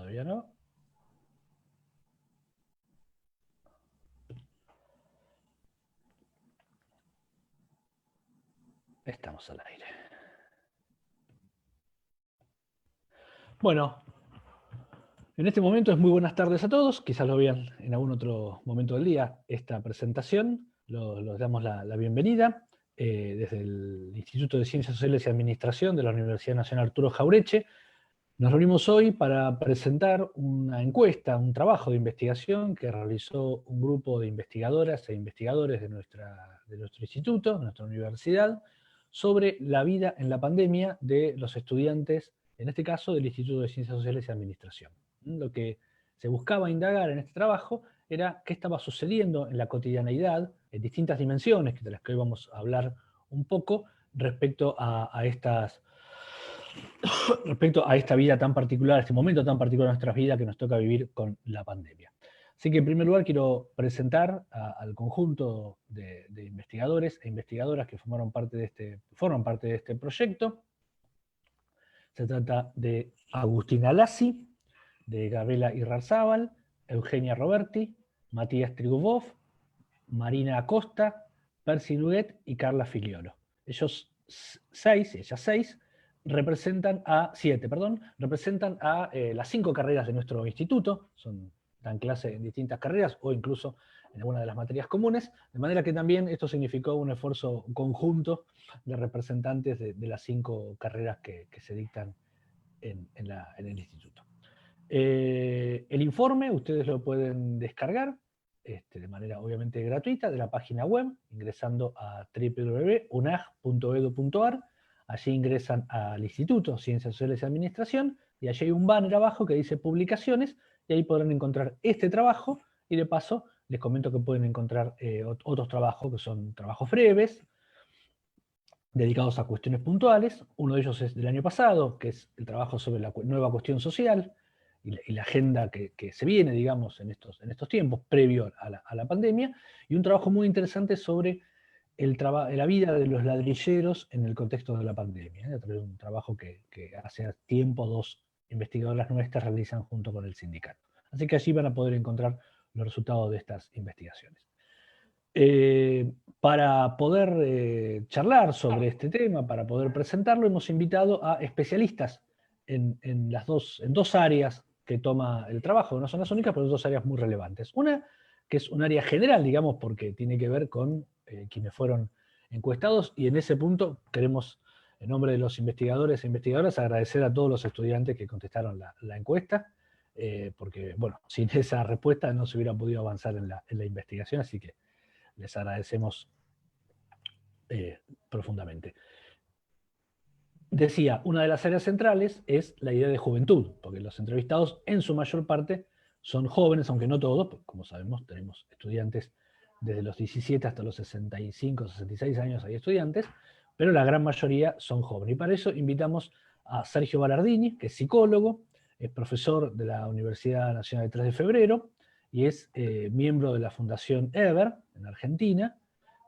Todavía no. Estamos al aire. Bueno, en este momento es muy buenas tardes a todos. Quizás lo vean en algún otro momento del día esta presentación. Los damos la bienvenida desde el Instituto de Ciencias Sociales y Administración de la Universidad Nacional Arturo Jauretche. Nos reunimos hoy para presentar una encuesta, un trabajo de investigación que realizó un grupo de investigadoras e investigadores de nuestro instituto, de nuestra universidad, sobre la vida en la pandemia de los estudiantes, en este caso del Instituto de Ciencias Sociales y Administración. Lo que se buscaba indagar en este trabajo era qué estaba sucediendo en la cotidianeidad, en distintas dimensiones, de las que hoy vamos a hablar un poco, respecto a esta vida tan particular, este momento tan particular de nuestras vidas que nos toca vivir con la pandemia. Así que en primer lugar quiero presentar al conjunto de investigadores e investigadoras que forman parte de este proyecto. Se trata de Agustina Lassi, de Gabriela Irarzábal, Eugenia Roberti, Matías Trigubov, Marina Acosta, Percy Nuguet y Carla Filiolo. Ellas seis, representan a las 5 carreras de nuestro instituto, dan clase en distintas carreras o incluso en alguna de las materias comunes, de manera que también esto significó un esfuerzo conjunto de representantes de las 5 carreras que se dictan en el instituto. El informe ustedes lo pueden descargar de manera obviamente gratuita de la página web, ingresando a www.unag.edu.ar. Allí ingresan al Instituto Ciencias Sociales y Administración, y allí hay un banner abajo que dice publicaciones, y ahí podrán encontrar este trabajo, y de paso les comento que pueden encontrar otros trabajos que son trabajos breves, dedicados a cuestiones puntuales. Uno de ellos es del año pasado, que es el trabajo sobre la nueva cuestión social, y la agenda que se viene, digamos, en estos tiempos, previo a la pandemia, y un trabajo muy interesante sobre la vida de los ladrilleros en el contexto de la pandemia. Un trabajo que hace tiempo 2 investigadoras nuestras realizan junto con el sindicato. Así que allí van a poder encontrar los resultados de estas investigaciones. Para poder charlar sobre este tema, para poder presentarlo, hemos invitado a especialistas en 2 áreas que toma el trabajo. No son las únicas, pero son 2 áreas muy relevantes. Una, que es un área general, digamos, porque tiene que ver con quienes fueron encuestados, y en ese punto queremos, en nombre de los investigadores e investigadoras, agradecer a todos los estudiantes que contestaron la encuesta, porque, bueno, sin esa respuesta no se hubiera podido avanzar en la investigación, así que les agradecemos profundamente. Decía, una de las áreas centrales es la idea de juventud, porque los entrevistados en su mayor parte son jóvenes, aunque no todos, porque como sabemos tenemos estudiantes desde los 17 hasta los 65, 66 años hay estudiantes, pero la gran mayoría son jóvenes. Y para eso invitamos a Sergio Balardini, que es psicólogo, es profesor de la Universidad Nacional de 3 de Febrero, y es miembro de la Fundación EVER, en Argentina,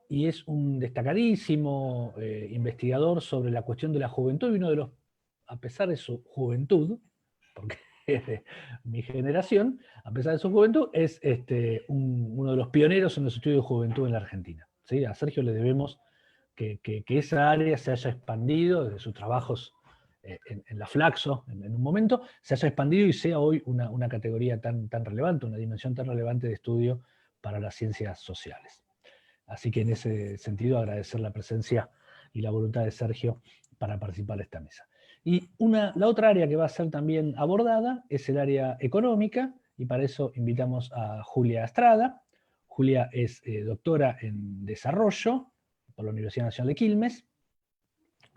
y es un destacadísimo investigador sobre la cuestión de la juventud, y uno de los, a pesar de su juventud, porque es de mi generación, a pesar de su juventud, es uno de los pioneros en los estudios de juventud en la Argentina. ¿Sí? A Sergio le debemos que esa área se haya expandido desde sus trabajos en la Flaxo, en un momento, se haya expandido y sea hoy una categoría tan relevante, una dimensión tan relevante de estudio para las ciencias sociales. Así que en ese sentido agradecer la presencia y la voluntad de Sergio para participar de esta mesa. Y la otra área que va a ser también abordada es el área económica, y para eso invitamos a Julia Estrada. Julia es doctora en desarrollo por la Universidad Nacional de Quilmes.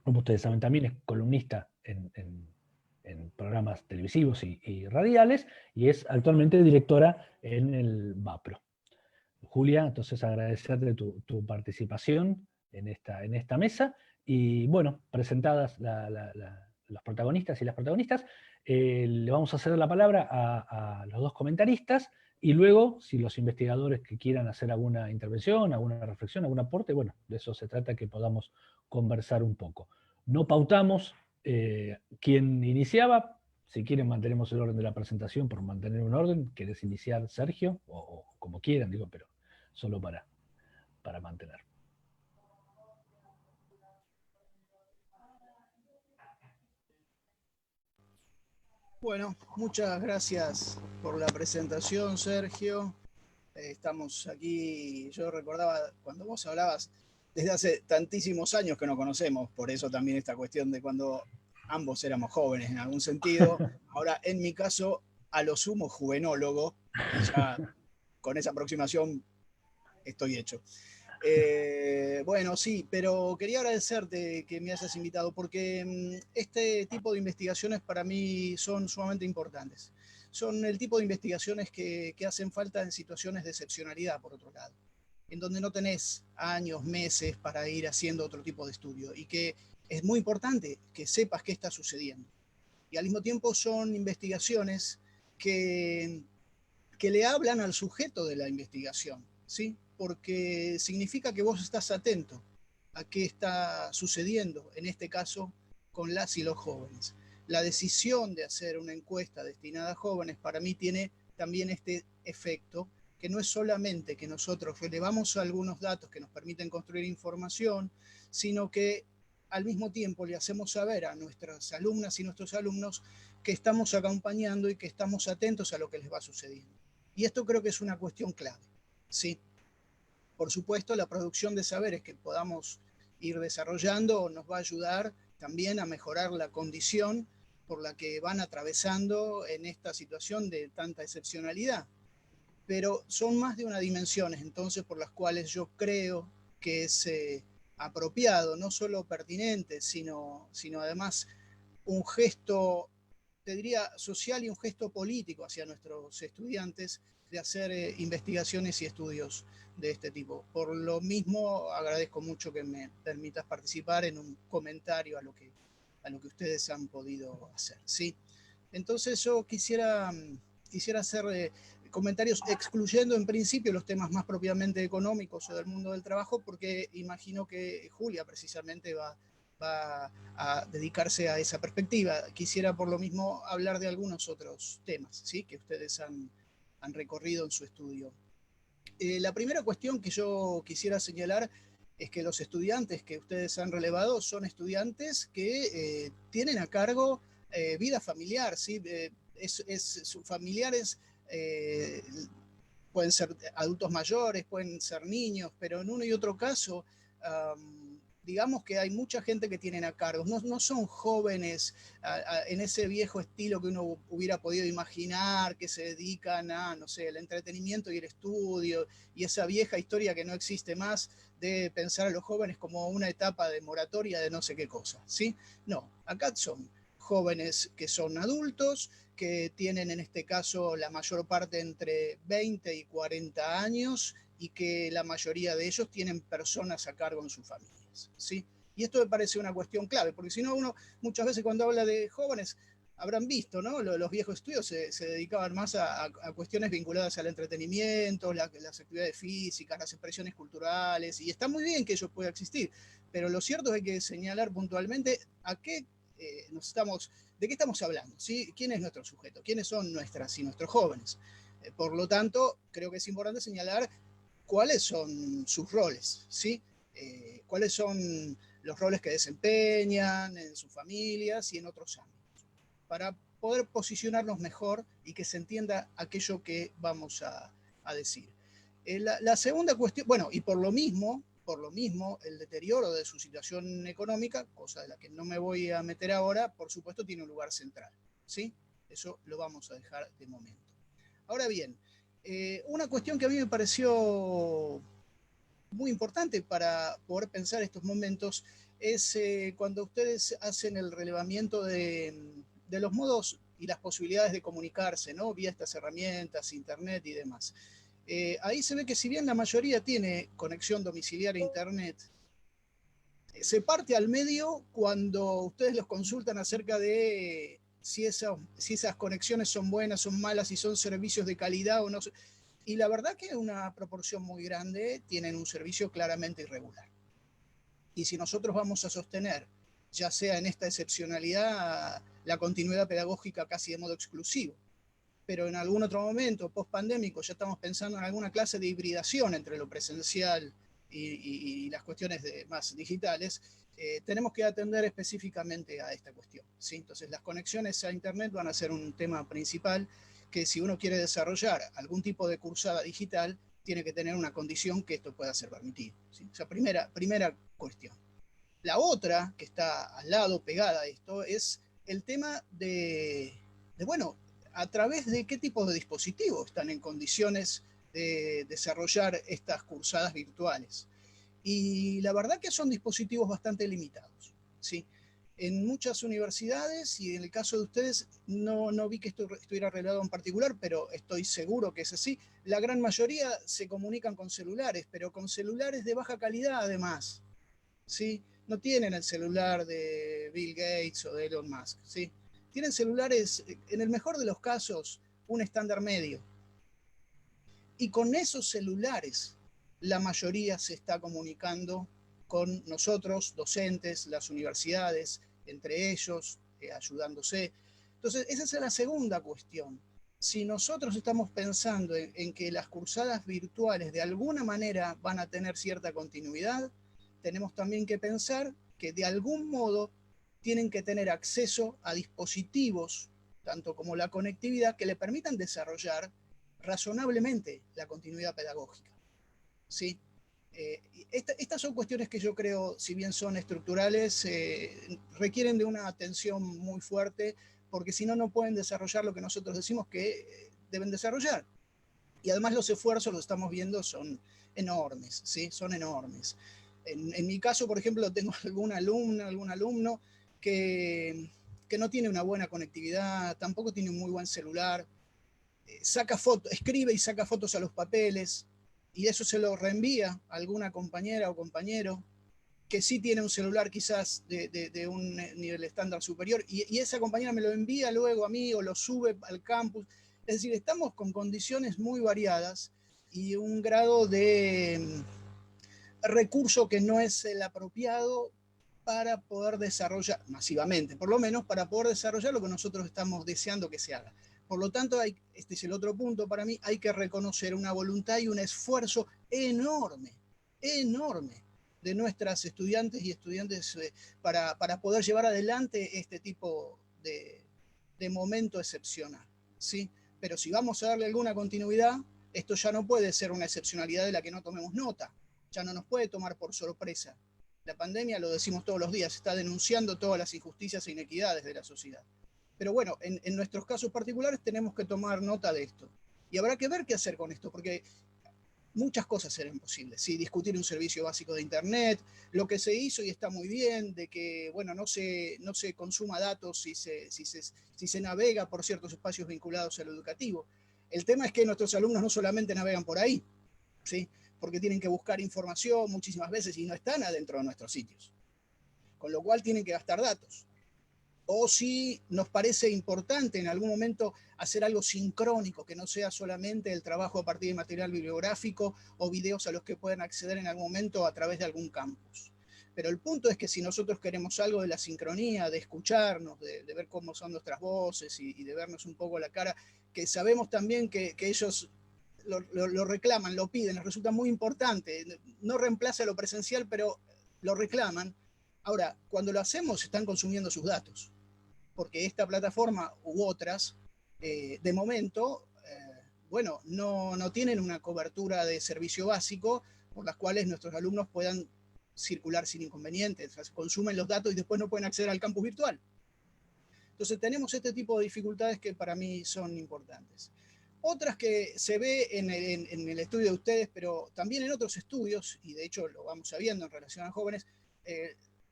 Como ustedes saben, también es columnista en programas televisivos y radiales, y es actualmente directora en el BAPRO. Julia, entonces agradecerte tu participación en esta mesa, y bueno, presentadas los protagonistas y las protagonistas, le vamos a ceder la palabra a los 2 comentaristas, y luego, si los investigadores que quieran hacer alguna intervención, alguna reflexión, algún aporte, bueno, de eso se trata, que podamos conversar un poco. No pautamos quién iniciaba, Si quieren, mantenemos el orden de la presentación por mantener un orden. ¿Querés iniciar, Sergio? O como quieran, digo, pero solo para mantener. Bueno, muchas gracias por la presentación, Sergio. Estamos aquí, yo recordaba cuando vos hablabas, desde hace tantísimos años que nos conocemos, por eso también esta cuestión de cuando ambos éramos jóvenes en algún sentido. Ahora, en mi caso, a lo sumo juvenólogo, y ya con esa aproximación estoy hecho. Bueno, sí, pero quería agradecerte que me hayas invitado porque este tipo de investigaciones para mí son sumamente importantes. Son el tipo de investigaciones que hacen falta en situaciones de excepcionalidad, por otro lado, en donde no tenés años, meses para ir haciendo otro tipo de estudio y que es muy importante que sepas qué está sucediendo. Y al mismo tiempo son investigaciones que que le hablan al sujeto de la investigación, ¿sí? Porque significa que vos estás atento a qué está sucediendo, en este caso, con las y los jóvenes. La decisión de hacer una encuesta destinada a jóvenes para mí tiene también este efecto, que no es solamente que nosotros relevamos algunos datos que nos permiten construir información, sino que al mismo tiempo le hacemos saber a nuestras alumnas y nuestros alumnos que estamos acompañando y que estamos atentos a lo que les va sucediendo. Y esto creo que es una cuestión clave. Sí, por supuesto, la producción de saberes que podamos ir desarrollando nos va a ayudar también a mejorar la condición por la que van atravesando en esta situación de tanta excepcionalidad. Pero son más de una dimensión, entonces, por las cuales yo creo que es apropiado, no solo pertinente, sino además un gesto, te diría, social y un gesto político hacia nuestros estudiantes de hacer investigaciones y estudios de este tipo. Por lo mismo, agradezco mucho que me permitas participar en un comentario a lo que ustedes han podido hacer. ¿Sí? Entonces yo quisiera hacer comentarios excluyendo en principio los temas más propiamente económicos o del mundo del trabajo, porque imagino que Julia precisamente va a dedicarse a esa perspectiva. Quisiera por lo mismo hablar de algunos otros temas, ¿sí? Que ustedes han recorrido en su estudio. La primera cuestión que yo quisiera señalar es que los estudiantes que ustedes han relevado son estudiantes que tienen a cargo vida familiar, ¿sí? Sus familiares eh, pueden ser adultos mayores, pueden ser niños, pero en uno y otro caso, digamos que hay mucha gente que tienen a cargo. No son jóvenes en ese viejo estilo que uno hubiera podido imaginar, que se dedican a, no sé, el entretenimiento y el estudio, y esa vieja historia que no existe más de pensar a los jóvenes como una etapa de moratoria de no sé qué cosa, ¿sí? No, acá son jóvenes que son adultos, que tienen en este caso la mayor parte entre 20 y 40 años y que la mayoría de ellos tienen personas a cargo en sus familias, ¿sí? Y esto me parece una cuestión clave, porque si no uno muchas veces cuando habla de jóvenes habrán visto, ¿no? Los viejos estudios se dedicaban más a cuestiones vinculadas al entretenimiento, las actividades físicas, las expresiones culturales, y está muy bien que eso pueda existir, pero lo cierto es que hay que señalar puntualmente a qué de qué estamos hablando, ¿sí? ¿Quién es nuestro sujeto? ¿Quiénes son nuestras y nuestros jóvenes? Por lo tanto, creo que es importante señalar cuáles son sus roles, ¿sí? Cuáles son los roles que desempeñan en sus familias y en otros ámbitos, para poder posicionarnos mejor y que se entienda aquello que vamos a decir. La segunda cuestión, bueno, y por lo mismo, el deterioro de su situación económica, cosa de la que no me voy a meter ahora, por supuesto tiene un lugar central, ¿sí? Eso lo vamos a dejar de momento. Ahora bien, una cuestión que a mí me pareció muy importante para poder pensar estos momentos es cuando ustedes hacen el relevamiento de los modos y las posibilidades de comunicarse, ¿no? Vía estas herramientas, internet y demás. Ahí se ve que si bien la mayoría tiene conexión domiciliaria a internet, se parte al medio cuando ustedes los consultan acerca de si esas conexiones son buenas, son malas, si son servicios de calidad o no. Y la verdad que una proporción muy grande tienen un servicio claramente irregular. Y si nosotros vamos a sostener ya sea en esta excepcionalidad, la continuidad pedagógica casi de modo exclusivo. Pero en algún otro momento, post-pandémico, ya estamos pensando en alguna clase de hibridación entre lo presencial y las cuestiones más digitales, tenemos que atender específicamente a esta cuestión, ¿sí? Entonces, las conexiones a Internet van a ser un tema principal que si uno quiere desarrollar algún tipo de cursada digital, tiene que tener una condición que esto pueda ser permitido, ¿sí? O sea, primera cuestión. La otra, que está al lado, pegada a esto, es el tema bueno, a través de qué tipo de dispositivos están en condiciones de desarrollar estas cursadas virtuales. Y la verdad que son dispositivos bastante limitados, ¿sí? En muchas universidades, y en el caso de ustedes, no vi que esto estuviera relevado en particular, pero estoy seguro que es así, la gran mayoría se comunican con celulares, pero con celulares de baja calidad además, ¿sí? No tienen el celular de Bill Gates o de Elon Musk, ¿sí? Tienen celulares, en el mejor de los casos, un estándar medio. Y con esos celulares, la mayoría se está comunicando con nosotros, docentes, las universidades, entre ellos, ayudándose. Entonces, esa es la segunda cuestión. Si nosotros estamos pensando en que las cursadas virtuales de alguna manera van a tener cierta continuidad, tenemos también que pensar que de algún modo tienen que tener acceso a dispositivos, tanto como la conectividad, que le permitan desarrollar razonablemente la continuidad pedagógica, ¿sí? Estas son cuestiones que yo creo, si bien son estructurales, requieren de una atención muy fuerte, porque si no, no pueden desarrollar lo que nosotros decimos que deben desarrollar. Y además los esfuerzos, los estamos viendo, son enormes, ¿sí? Son enormes. En mi caso, por ejemplo, tengo alguna alumna, algún alumno que no tiene una buena conectividad, tampoco tiene un muy buen celular, saca fotos, escribe y saca fotos a los papeles, y eso se lo reenvía a alguna compañera o compañero que sí tiene un celular quizás de un nivel estándar superior, y esa compañera me lo envía luego a mí o lo sube al campus. Es decir, estamos con condiciones muy variadas y un grado de recurso que no es el apropiado para poder desarrollar, masivamente, por lo menos, para poder desarrollar lo que nosotros estamos deseando que se haga. Por lo tanto, este es el otro punto para mí, hay que reconocer una voluntad y un esfuerzo enorme, enorme de nuestras estudiantes y estudiantes para poder llevar adelante este tipo de momento excepcional, ¿sí? Pero si vamos a darle alguna continuidad, esto ya no puede ser una excepcionalidad de la que no tomemos nota, ya no nos puede tomar por sorpresa. La pandemia, lo decimos todos los días, está denunciando todas las injusticias e inequidades de la sociedad. Pero bueno, en nuestros casos particulares tenemos que tomar nota de esto. Y habrá que ver qué hacer con esto, porque muchas cosas serán posibles. ¿Sí? Discutir un servicio básico de Internet, lo que se hizo y está muy bien, de que bueno, no se consuma datos si se navega por ciertos espacios vinculados a lo educativo. El tema es que nuestros alumnos no solamente navegan por ahí, ¿sí? Porque tienen que buscar información muchísimas veces y no están adentro de nuestros sitios. Con lo cual tienen que gastar datos. O si nos parece importante en algún momento hacer algo sincrónico, que no sea solamente el trabajo a partir de material bibliográfico o videos a los que puedan acceder en algún momento a través de algún campus. Pero el punto es que si nosotros queremos algo de la sincronía, de escucharnos, de ver cómo son nuestras voces y de vernos un poco la cara, que sabemos también que ellos lo reclaman, lo piden, les resulta muy importante. No reemplaza lo presencial, pero lo reclaman. Ahora, cuando lo hacemos, están consumiendo sus datos, porque esta plataforma u otras, de momento, bueno, no tienen una cobertura de servicio básico por las cuales nuestros alumnos puedan circular sin inconvenientes, o sea, consumen los datos y después no pueden acceder al campus virtual. Entonces tenemos este tipo de dificultades que para mí son importantes. Otras que se ve en el estudio de ustedes, pero también en otros estudios, y de hecho lo vamos sabiendo en relación a jóvenes,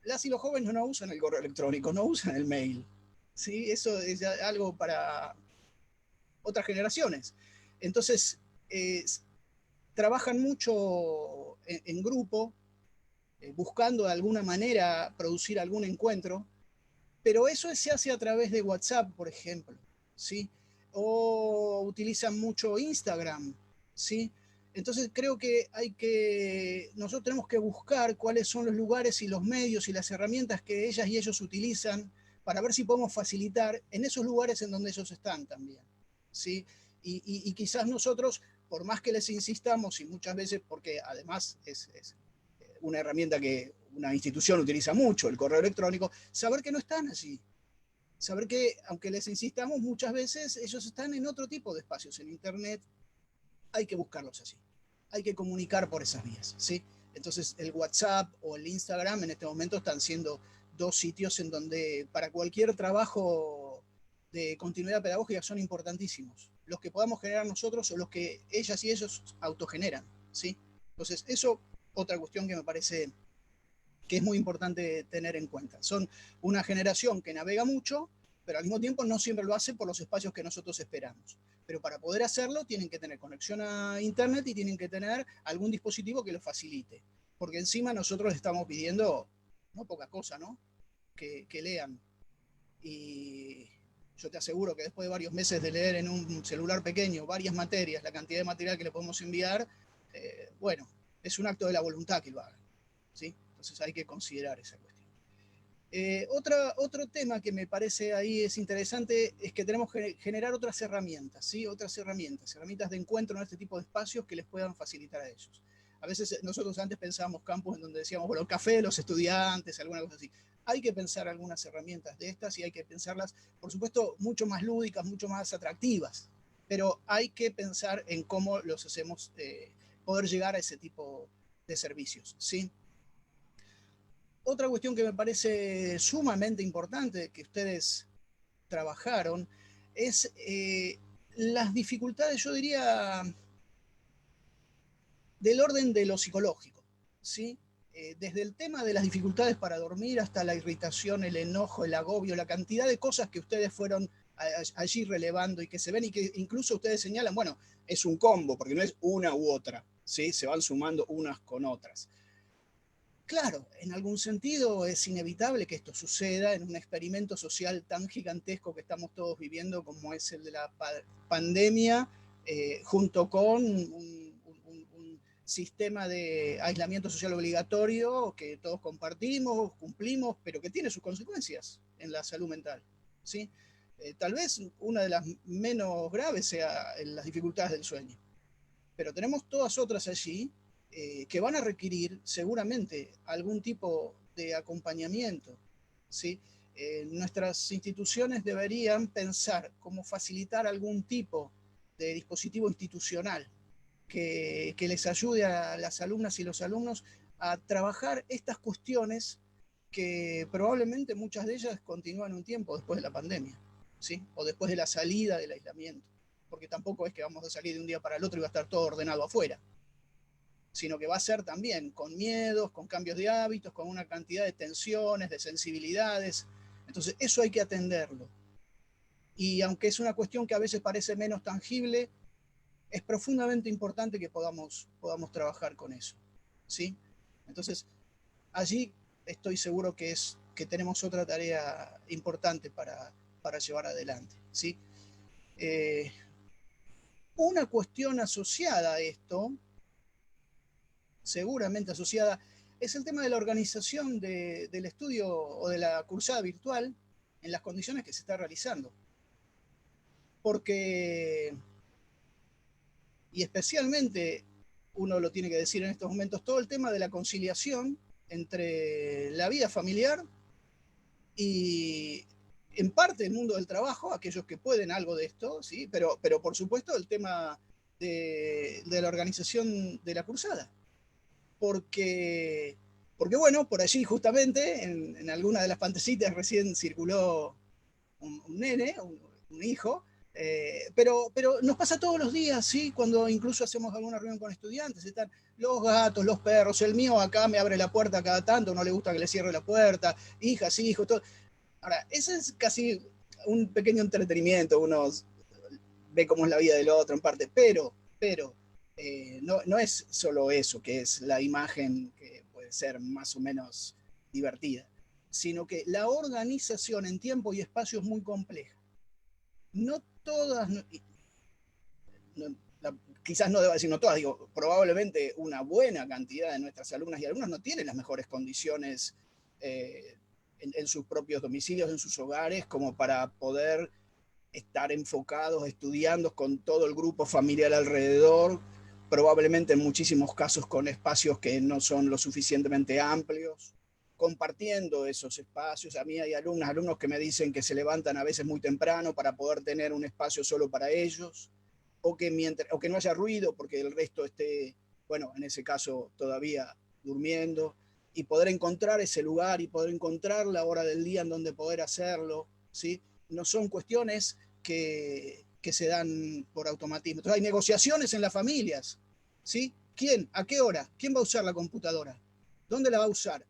las y los jóvenes no usan el correo electrónico, no usan el mail. ¿Sí? Eso es algo para otras generaciones. Entonces, trabajan mucho en grupo, buscando de alguna manera producir algún encuentro, pero eso se hace a través de WhatsApp, por ejemplo, ¿sí? O utilizan mucho Instagram, ¿sí? Entonces creo que nosotros tenemos que buscar cuáles son los lugares y los medios y las herramientas que ellas y ellos utilizan para ver si podemos facilitar en esos lugares en donde ellos están también, ¿sí? Y quizás nosotros, por más que les insistamos, y muchas veces, porque además es una herramienta que una institución utiliza mucho, el correo electrónico, saber que no están allí. Saber que, aunque les insistamos, muchas veces ellos están en otro tipo de espacios, en Internet, hay que buscarlos allí. Hay que comunicar por esas vías, ¿sí? Entonces, el WhatsApp o el Instagram en este momento están siendo dos sitios en donde para cualquier trabajo de continuidad pedagógica son importantísimos. Los que podamos generar nosotros o los que ellas y ellos autogeneran, ¿sí? Entonces, eso, otra cuestión que me parece que es muy importante tener en cuenta. Son una generación que navega mucho, pero al mismo tiempo no siempre lo hace por los espacios que nosotros esperamos. Pero para poder hacerlo tienen que tener conexión a Internet y tienen que tener algún dispositivo que lo facilite. Porque encima nosotros les estamos pidiendo, no poca cosa, ¿no? Que lean. Y yo te aseguro que después de varios meses de leer en un celular pequeño varias materias, la cantidad de material que le podemos enviar, bueno, es un acto de la voluntad que lo hagan, ¿sí? Entonces hay que considerar esa cuestión. Otro tema que me parece ahí es interesante es que tenemos que generar otras herramientas, ¿sí? Otras herramientas de encuentro en este tipo de espacios que les puedan facilitar a ellos. A veces nosotros antes pensábamos campus en donde decíamos, bueno, café de los estudiantes, alguna cosa así. Hay que pensar algunas herramientas de estas y hay que pensarlas, por supuesto, mucho más lúdicas, mucho más atractivas, pero hay que pensar en cómo los hacemos poder llegar a ese tipo de servicios, ¿sí? Otra cuestión que me parece sumamente importante que ustedes trabajaron es las dificultades, yo diría, del orden de lo psicológico, ¿sí? Desde el tema de las dificultades para dormir hasta la irritación, el enojo, el agobio, la cantidad de cosas que ustedes fueron allí relevando y que se ven y que incluso ustedes señalan, bueno, es un combo, porque no es una u otra, ¿sí? Se van sumando unas con otras. Claro, en algún sentido es inevitable que esto suceda en un experimento social tan gigantesco que estamos todos viviendo como es el de la pandemia, junto con un sistema de aislamiento social obligatorio que todos compartimos, cumplimos, pero que tiene sus consecuencias en la salud mental, ¿sí? Tal vez una de las menos graves sea las dificultades del sueño, pero tenemos todas otras allí que van a requerir seguramente algún tipo de acompañamiento, ¿sí? Nuestras instituciones deberían pensar cómo facilitar algún tipo de dispositivo institucional que les ayude a las alumnas y los alumnos a trabajar estas cuestiones que probablemente muchas de ellas continúan un tiempo después de la pandemia, ¿sí? O después de la salida del aislamiento, porque tampoco es que vamos a salir de un día para el otro y va a estar todo ordenado afuera, sino que va a ser también con miedos, con cambios de hábitos, con una cantidad de tensiones, de sensibilidades. Entonces, eso hay que atenderlo. Y aunque es una cuestión que a veces parece menos tangible, es profundamente importante que podamos trabajar con eso, ¿sí? Entonces, allí estoy seguro que tenemos otra tarea importante para llevar adelante, ¿sí? Eh, una cuestión asociada a esto, seguramente asociada, es el tema de la organización del estudio o de la cursada virtual en las condiciones que se está realizando. Porque, y especialmente uno lo tiene que decir en estos momentos, todo el tema de la conciliación entre la vida familiar y en parte el mundo del trabajo, aquellos que pueden algo de esto, ¿sí? Pero por supuesto el tema de la organización de la cursada. Porque, porque bueno, por allí justamente en alguna de las pantecitas recién circuló un nene, un hijo, pero nos pasa todos los días, ¿sí? Cuando incluso hacemos alguna reunión con estudiantes, están los gatos, los perros, el mío acá me abre la puerta cada tanto, no le gusta que le cierre la puerta, hijas, hijos, todo. Ahora, ese es casi un pequeño entretenimiento, uno ve cómo es la vida del otro en parte, pero no es solo eso, que es la imagen que puede ser más o menos divertida, sino que la organización en tiempo y espacio es muy compleja. No todas, no, quizás no deba decir no todas, digo, probablemente una buena cantidad de nuestras alumnas y alumnos no tienen las mejores condiciones en sus propios domicilios, en sus hogares, como para poder estar enfocados, estudiando con todo el grupo familiar alrededor, probablemente en muchísimos casos con espacios que no son lo suficientemente amplios, compartiendo esos espacios. A mí hay alumnos que me dicen que se levantan a veces muy temprano para poder tener un espacio solo para ellos, o que no haya ruido porque el resto esté, bueno, en ese caso todavía durmiendo, y poder encontrar ese lugar y poder encontrar la hora del día en donde poder hacerlo, ¿sí? No son cuestiones que se dan por automatismo. Entonces hay negociaciones en las familias, ¿sí? ¿Quién? ¿A qué hora? ¿Quién va a usar la computadora? ¿Dónde la va a usar?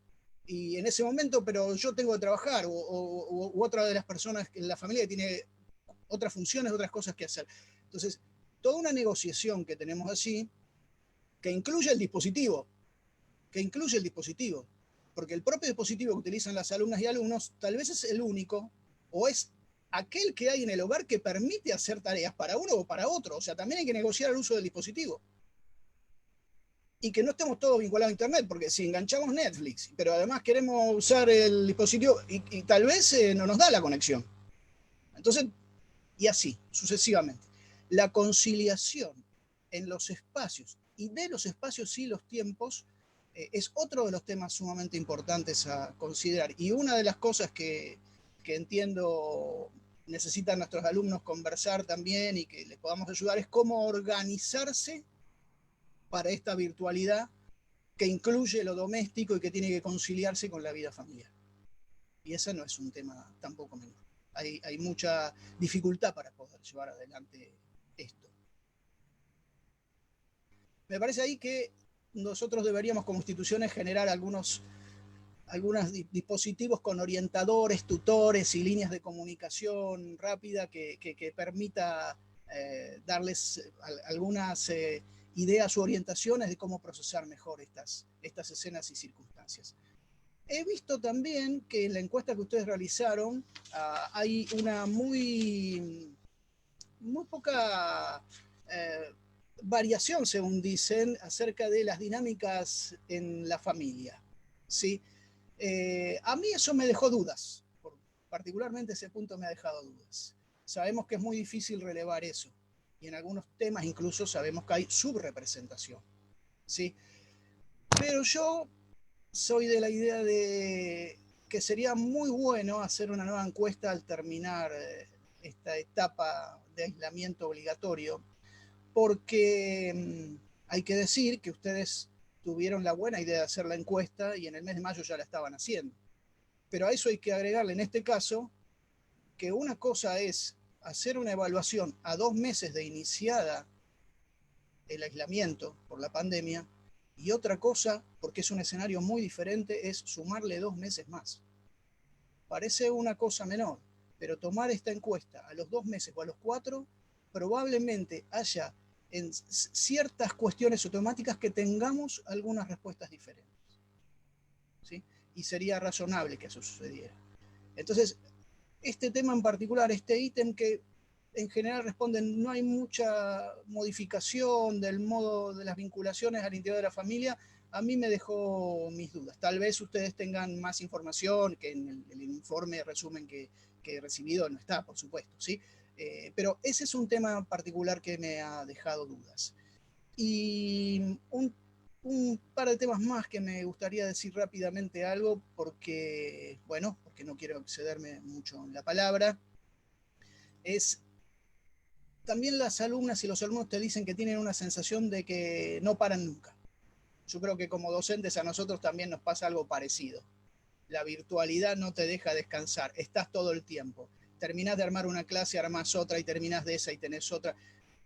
Y en ese momento, pero yo tengo que trabajar, u otra de las personas en la familia tiene otras funciones, otras cosas que hacer. Entonces, toda una negociación que tenemos así, que incluye el dispositivo, porque el propio dispositivo que utilizan las alumnas y alumnos tal vez es el único, o es aquel que hay en el hogar que permite hacer tareas para uno o para otro. O sea, también hay que negociar el uso del dispositivo. Y que no estemos todos vinculados a Internet, porque si enganchamos Netflix, pero además queremos usar el dispositivo y tal vez no nos da la conexión. Entonces, y así, sucesivamente. La conciliación en los espacios y de los espacios y los tiempos es otro de los temas sumamente importantes a considerar. Y una de las cosas que entiendo necesitan nuestros alumnos conversar también y que les podamos ayudar es cómo organizarse para esta virtualidad que incluye lo doméstico y que tiene que conciliarse con la vida familiar. Y ese no es un tema tampoco menor. Hay mucha dificultad para poder llevar adelante esto. Me parece ahí que nosotros deberíamos como instituciones generar algunos dispositivos con orientadores, tutores y líneas de comunicación rápida que permita darles algunas ideas u orientaciones de cómo procesar mejor estas escenas y circunstancias. He visto también que en la encuesta que ustedes realizaron hay una muy poca variación, según dicen, acerca de las dinámicas en la familia. ¿Sí? A mí eso me dejó dudas, particularmente ese punto me ha dejado dudas. Sabemos que es muy difícil relevar eso, y en algunos temas incluso sabemos que hay subrepresentación. ¿Sí? Pero yo soy de la idea de que sería muy bueno hacer una nueva encuesta al terminar esta etapa de aislamiento obligatorio, porque hay que decir que ustedes tuvieron la buena idea de hacer la encuesta y en el mes de mayo ya la estaban haciendo. Pero a eso hay que agregarle en este caso que una cosa es hacer una evaluación a 2 meses de iniciada el aislamiento por la pandemia, y otra cosa, porque es un escenario muy diferente, es sumarle 2 meses más. Parece una cosa menor, pero tomar esta encuesta a los 2 meses o a los 4, probablemente haya en ciertas cuestiones automáticas que tengamos algunas respuestas diferentes. ¿Sí? Y sería razonable que eso sucediera. Entonces, este tema en particular, este ítem que en general responden, no hay mucha modificación del modo de las vinculaciones al interior de la familia, a mí me dejó mis dudas. Tal vez ustedes tengan más información, que en el informe resumen que he recibido no está, por supuesto, ¿sí? Pero ese es un tema particular que me ha dejado dudas. Y un par de temas más que me gustaría decir rápidamente algo, porque, bueno, porque no quiero excederme mucho en la palabra, es también las alumnas y los alumnos te dicen que tienen una sensación de que no paran nunca. Yo creo que como docentes a nosotros también nos pasa algo parecido. La virtualidad no te deja descansar, estás todo el tiempo. Terminás de armar una clase, armás otra y terminás de esa y tenés otra.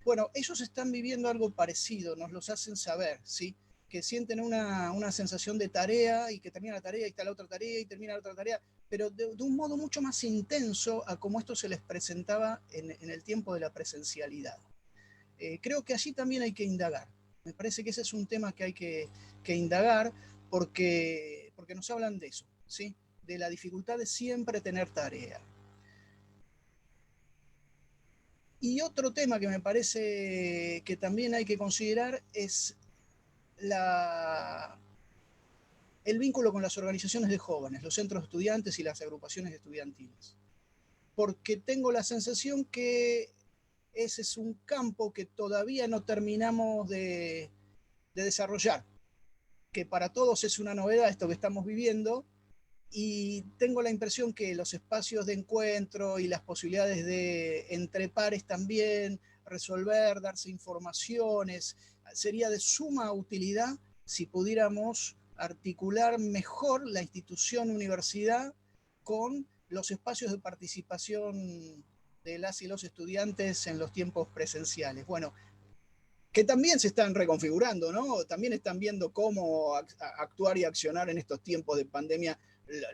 Bueno, ellos están viviendo algo parecido, nos los hacen saber, ¿sí? Que sienten una sensación de tarea y que termina la tarea y está la otra tarea y termina la otra tarea, pero de un modo mucho más intenso a como esto se les presentaba en el tiempo de la presencialidad. Creo que allí también hay que indagar. Me parece que ese es un tema que hay que indagar porque nos hablan de eso, ¿sí? De la dificultad de siempre tener tarea. Y otro tema que me parece que también hay que considerar es el vínculo con las organizaciones de jóvenes, los centros de estudiantes y las agrupaciones estudiantiles. Porque tengo la sensación que ese es un campo que todavía no terminamos de desarrollar, que para todos es una novedad esto que estamos viviendo, y tengo la impresión que los espacios de encuentro y las posibilidades de entre pares también resolver, darse informaciones, sería de suma utilidad si pudiéramos articular mejor la institución universidad con los espacios de participación de las y los estudiantes en los tiempos presenciales. Bueno, que también se están reconfigurando, ¿no? También están viendo cómo actuar y accionar en estos tiempos de pandemia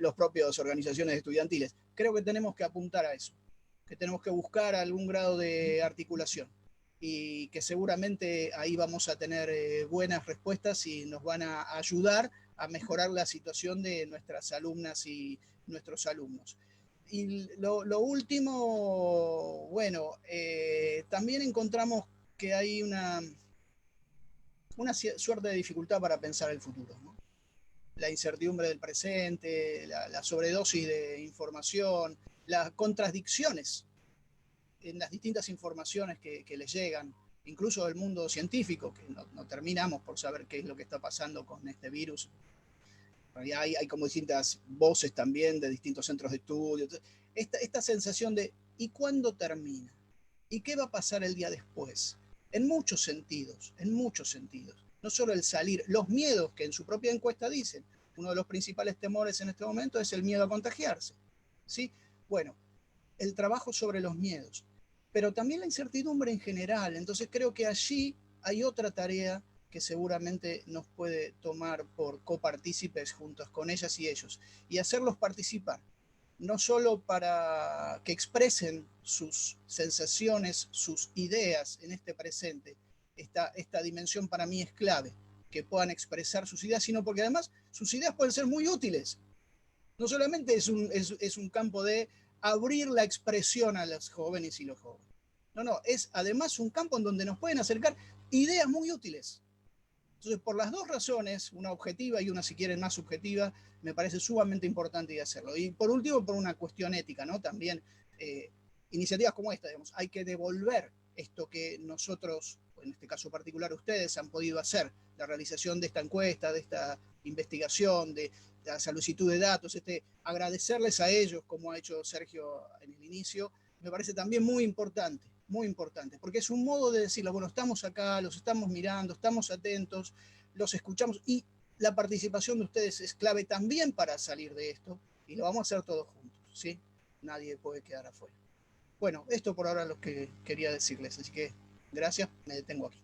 los propios organizaciones estudiantiles. Creo que tenemos que apuntar a eso, que tenemos que buscar algún grado de articulación y que seguramente ahí vamos a tener buenas respuestas y nos van a ayudar a mejorar la situación de nuestras alumnas y nuestros alumnos. Y lo último, bueno, también encontramos que hay una suerte de dificultad para pensar el futuro, ¿no? La incertidumbre del presente, la sobredosis de información, las contradicciones en las distintas informaciones que les llegan, incluso del mundo científico, que no terminamos por saber qué es lo que está pasando con este virus. Hay como distintas voces también de distintos centros de estudio. Esta sensación de ¿y cuándo termina? ¿Y qué va a pasar el día después? En muchos sentidos, en muchos sentidos. No solo el salir, los miedos que en su propia encuesta dicen, uno de los principales temores en este momento es el miedo a contagiarse. ¿Sí? Bueno, el trabajo sobre los miedos, pero también la incertidumbre en general. Entonces creo que allí hay otra tarea que seguramente nos puede tomar por copartícipes juntos con ellas y ellos, y hacerlos participar, no solo para que expresen sus sensaciones, sus ideas en este presente. Esta dimensión para mí es clave, que puedan expresar sus ideas, sino porque además sus ideas pueden ser muy útiles. No solamente es un campo de abrir la expresión a los jóvenes y los jóvenes. No, es además un campo en donde nos pueden acercar ideas muy útiles. Entonces, por las dos razones, una objetiva y una, si quieren, más subjetiva, me parece sumamente importante hacerlo. Y por último, por una cuestión ética, ¿no? También iniciativas como esta, digamos, hay que devolver esto que nosotros, en este caso particular ustedes, han podido hacer, la realización de esta encuesta, de esta investigación, de la solicitud de datos, agradecerles a ellos, como ha hecho Sergio en el inicio, me parece también muy importante, porque es un modo de decirlo, bueno, estamos acá, los estamos mirando, estamos atentos, los escuchamos, y la participación de ustedes es clave también para salir de esto, y lo vamos a hacer todos juntos, ¿sí? Nadie puede quedar afuera. Bueno, esto por ahora es lo que quería decirles, así que gracias, me detengo aquí.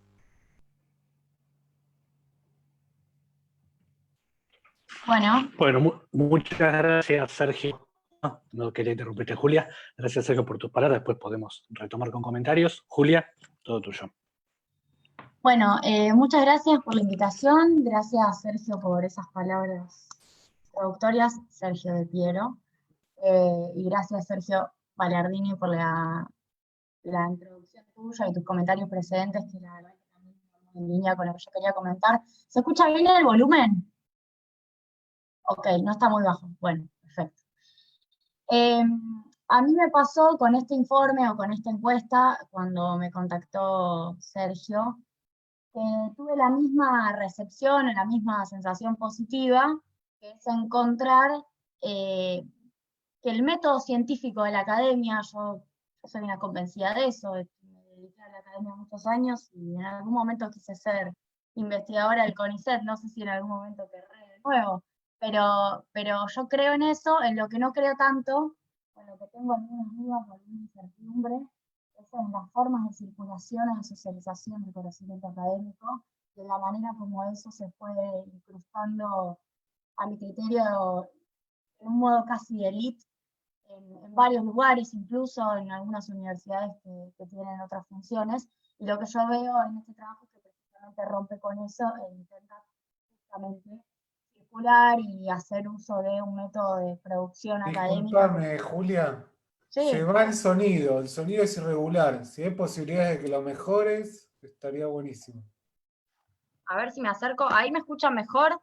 Bueno, muchas gracias, Sergio. No quería interrumpirte, Julia. Gracias, Sergio, por tus palabras. Después podemos retomar con comentarios. Julia, todo tuyo. bueno, muchas gracias por la invitación. Gracias, Sergio, por esas palabras introductorias. Sergio de Piero. Y gracias, Sergio Balardini, por la introducción tuya y tus comentarios precedentes, que la verdad que también estamos en línea con lo que yo quería comentar. ¿Se escucha bien el volumen? Ok, no está muy bajo. Bueno, perfecto. A mí me pasó con este informe o con esta encuesta, cuando me contactó Sergio, que tuve la misma recepción, la misma sensación positiva, que es encontrar que el método científico de la academia, yo soy una convencida de eso, me dediqué a la academia muchos años y en algún momento quise ser investigadora del CONICET, no sé si en algún momento querré de nuevo, pero yo creo en eso. En lo que no creo tanto, en lo que tengo algunas dudas o alguna incertidumbre, es en las formas de circulación o de socialización del conocimiento académico, y en la manera como eso se fue incrustando, a mi criterio, en un modo casi de élite, en varios lugares, incluso en algunas universidades que tienen otras funciones, y lo que yo veo en este trabajo es que precisamente rompe con eso e intenta justamente circular y hacer uso de un método de producción académica. Disculpame, Julia. Sí, Se va el sonido es irregular. Si hay posibilidades de que lo mejores, estaría buenísimo. a ver si me acerco. ¿Ahí me escuchan mejor?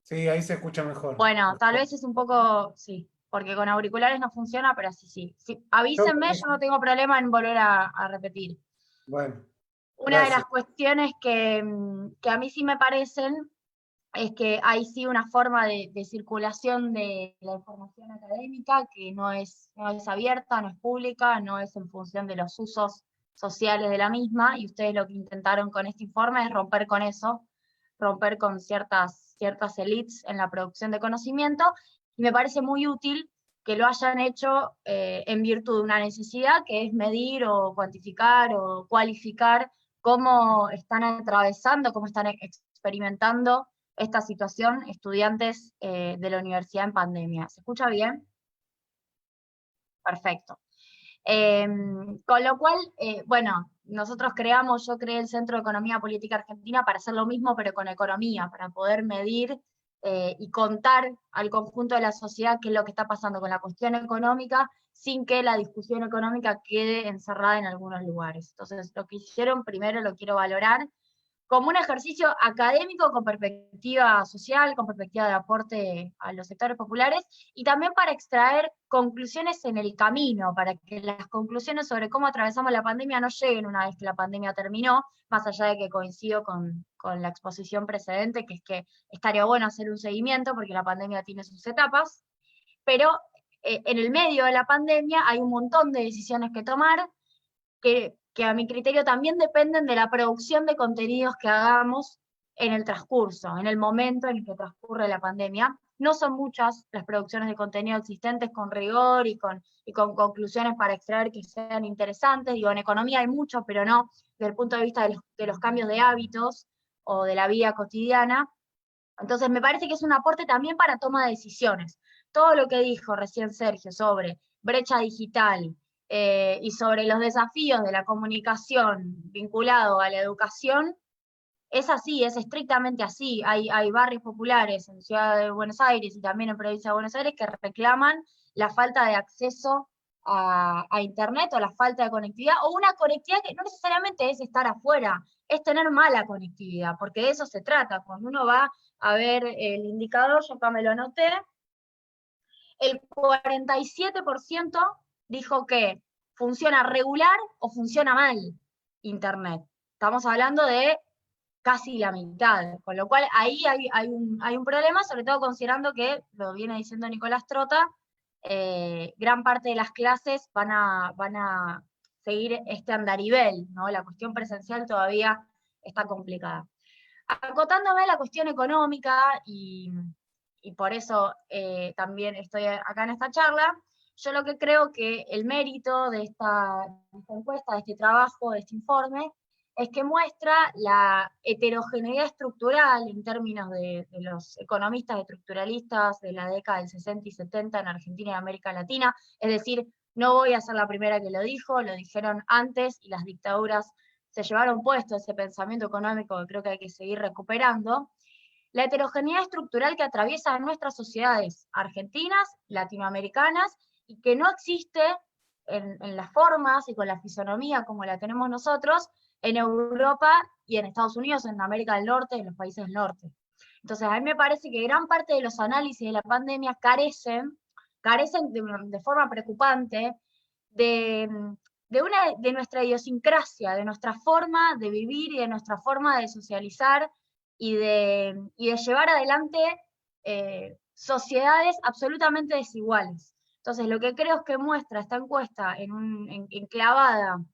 Sí, ahí se escucha mejor. Bueno, tal Mejor. vez es un poco, sí, porque con auriculares no funciona, pero así sí. Sí, Yo, avísenme, yo no tengo problema en volver a repetir. bueno, Una de las gracias. cuestiones que a mí sí me parecen es que hay sí una forma de circulación de la información académica que no es abierta, no es pública, no es en función de los usos sociales de la misma, y ustedes lo que intentaron con este informe es romper con eso, romper con ciertas élites en la producción de conocimiento, y me parece muy útil que lo hayan hecho en virtud de una necesidad que es medir o cuantificar o cualificar cómo están atravesando, cómo están experimentando esta situación estudiantes de la universidad en pandemia. ¿Se escucha bien? Perfecto. Con lo cual, bueno, yo creé el Centro de Economía Política Argentina para hacer lo mismo, pero con economía, para poder medir y contar al conjunto de la sociedad qué es lo que está pasando con la cuestión económica, sin que la discusión económica quede encerrada en algunos lugares. Entonces, lo que hicieron primero lo quiero valorar como un ejercicio académico con perspectiva social, con perspectiva de aporte a los sectores populares, y también para extraer conclusiones en el camino, para que las conclusiones sobre cómo atravesamos la pandemia no lleguen una vez que la pandemia terminó, más allá de que coincido con la exposición precedente, que es que estaría bueno hacer un seguimiento, porque la pandemia tiene sus etapas, pero en el medio de la pandemia hay un montón de decisiones que tomar, que a mi criterio también dependen de la producción de contenidos que hagamos en el transcurso, en el momento en el que transcurre la pandemia. No son muchas las producciones de contenido existentes con rigor y con conclusiones para extraer que sean interesantes. Digo, en economía hay mucho, pero no desde el punto de vista de los cambios de hábitos o de la vida cotidiana. Entonces, me parece que es un aporte también para toma de decisiones. Todo lo que dijo recién Sergio sobre brecha digital y sobre los desafíos de la comunicación vinculado a la educación, es así, es estrictamente así. Hay barrios populares en Ciudad de Buenos Aires y también en Provincia de Buenos Aires que reclaman la falta de acceso a Internet o la falta de conectividad, o una conectividad que no necesariamente es estar afuera, es tener mala conectividad, porque de eso se trata. Cuando uno va a ver el indicador, yo acá me lo anoté, el 47% dijo que funciona regular o funciona mal Internet. Estamos hablando de casi la mitad, con lo cual ahí hay un problema, sobre todo considerando que, lo viene diciendo Nicolás Trota, gran parte de las clases van a seguir este andarivel, ¿no? La cuestión presencial todavía está complicada. Acotándome a la cuestión económica, y por eso también estoy acá en esta charla, yo lo que creo que el mérito de esta encuesta, de este trabajo, de este informe, es que muestra la heterogeneidad estructural en términos de los economistas estructuralistas de la década del 60 y 70 en Argentina y América Latina. Es decir, no voy a ser la primera que lo dijo, lo dijeron antes y las dictaduras se llevaron puesto ese pensamiento económico que creo que hay que seguir recuperando. La heterogeneidad estructural que atraviesa nuestras sociedades argentinas, latinoamericanas, y que no existe en las formas y con la fisonomía como la tenemos nosotros en Europa y en Estados Unidos, en América del Norte, en los países del norte. Entonces, a mí me parece que gran parte de los análisis de la pandemia carecen de forma preocupante de, de nuestra idiosincrasia, de nuestra forma de vivir y de nuestra forma de socializar y de llevar adelante sociedades absolutamente desiguales. Entonces, lo que creo es que muestra esta encuesta enclavada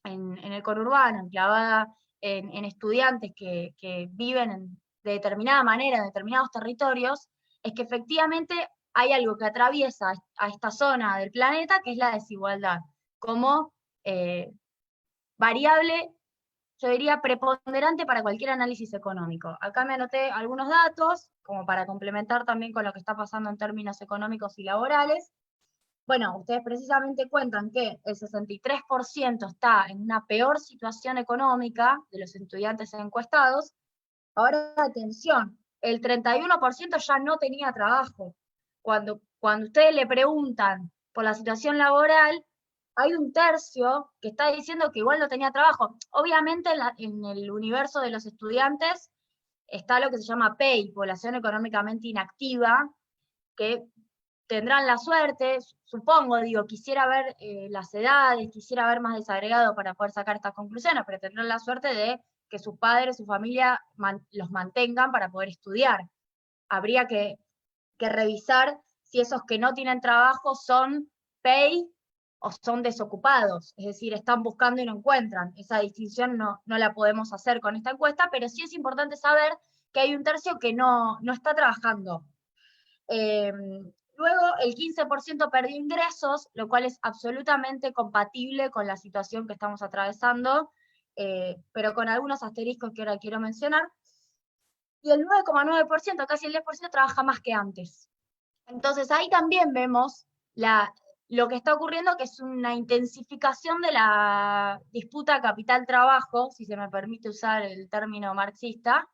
en el conurbano, enclavada en estudiantes que viven de determinada manera en determinados territorios, es que efectivamente hay algo que atraviesa a esta zona del planeta, que es la desigualdad, como variable, yo diría, preponderante para cualquier análisis económico. Acá me anoté algunos datos, como para complementar también con lo que está pasando en términos económicos y laborales. Bueno, ustedes precisamente cuentan que el 63% está en una peor situación económica de los estudiantes encuestados. Ahora, atención, el 31% ya no tenía trabajo. Cuando ustedes le preguntan por la situación laboral, hay un tercio que está diciendo que igual no tenía trabajo. Obviamente en el universo de los estudiantes está lo que se llama PEI, población económicamente inactiva, que tendrán la suerte, supongo, digo, quisiera ver las edades, quisiera ver más desagregado para poder sacar estas conclusiones, pero tendrán la suerte de que sus padres, su familia los mantengan para poder estudiar. Habría que revisar si esos que no tienen trabajo son PEI o son desocupados, es decir, están buscando y no encuentran. Esa distinción no la podemos hacer con esta encuesta, pero sí es importante saber que hay un tercio que no está trabajando. Luego, el 15% perdió ingresos, lo cual es absolutamente compatible con la situación que estamos atravesando, pero con algunos asteriscos que ahora quiero mencionar. Y el 9,9%, casi el 10%, trabaja más que antes. Entonces ahí también vemos lo que está ocurriendo, que es una intensificación de la disputa capital-trabajo, si se me permite usar el término marxista,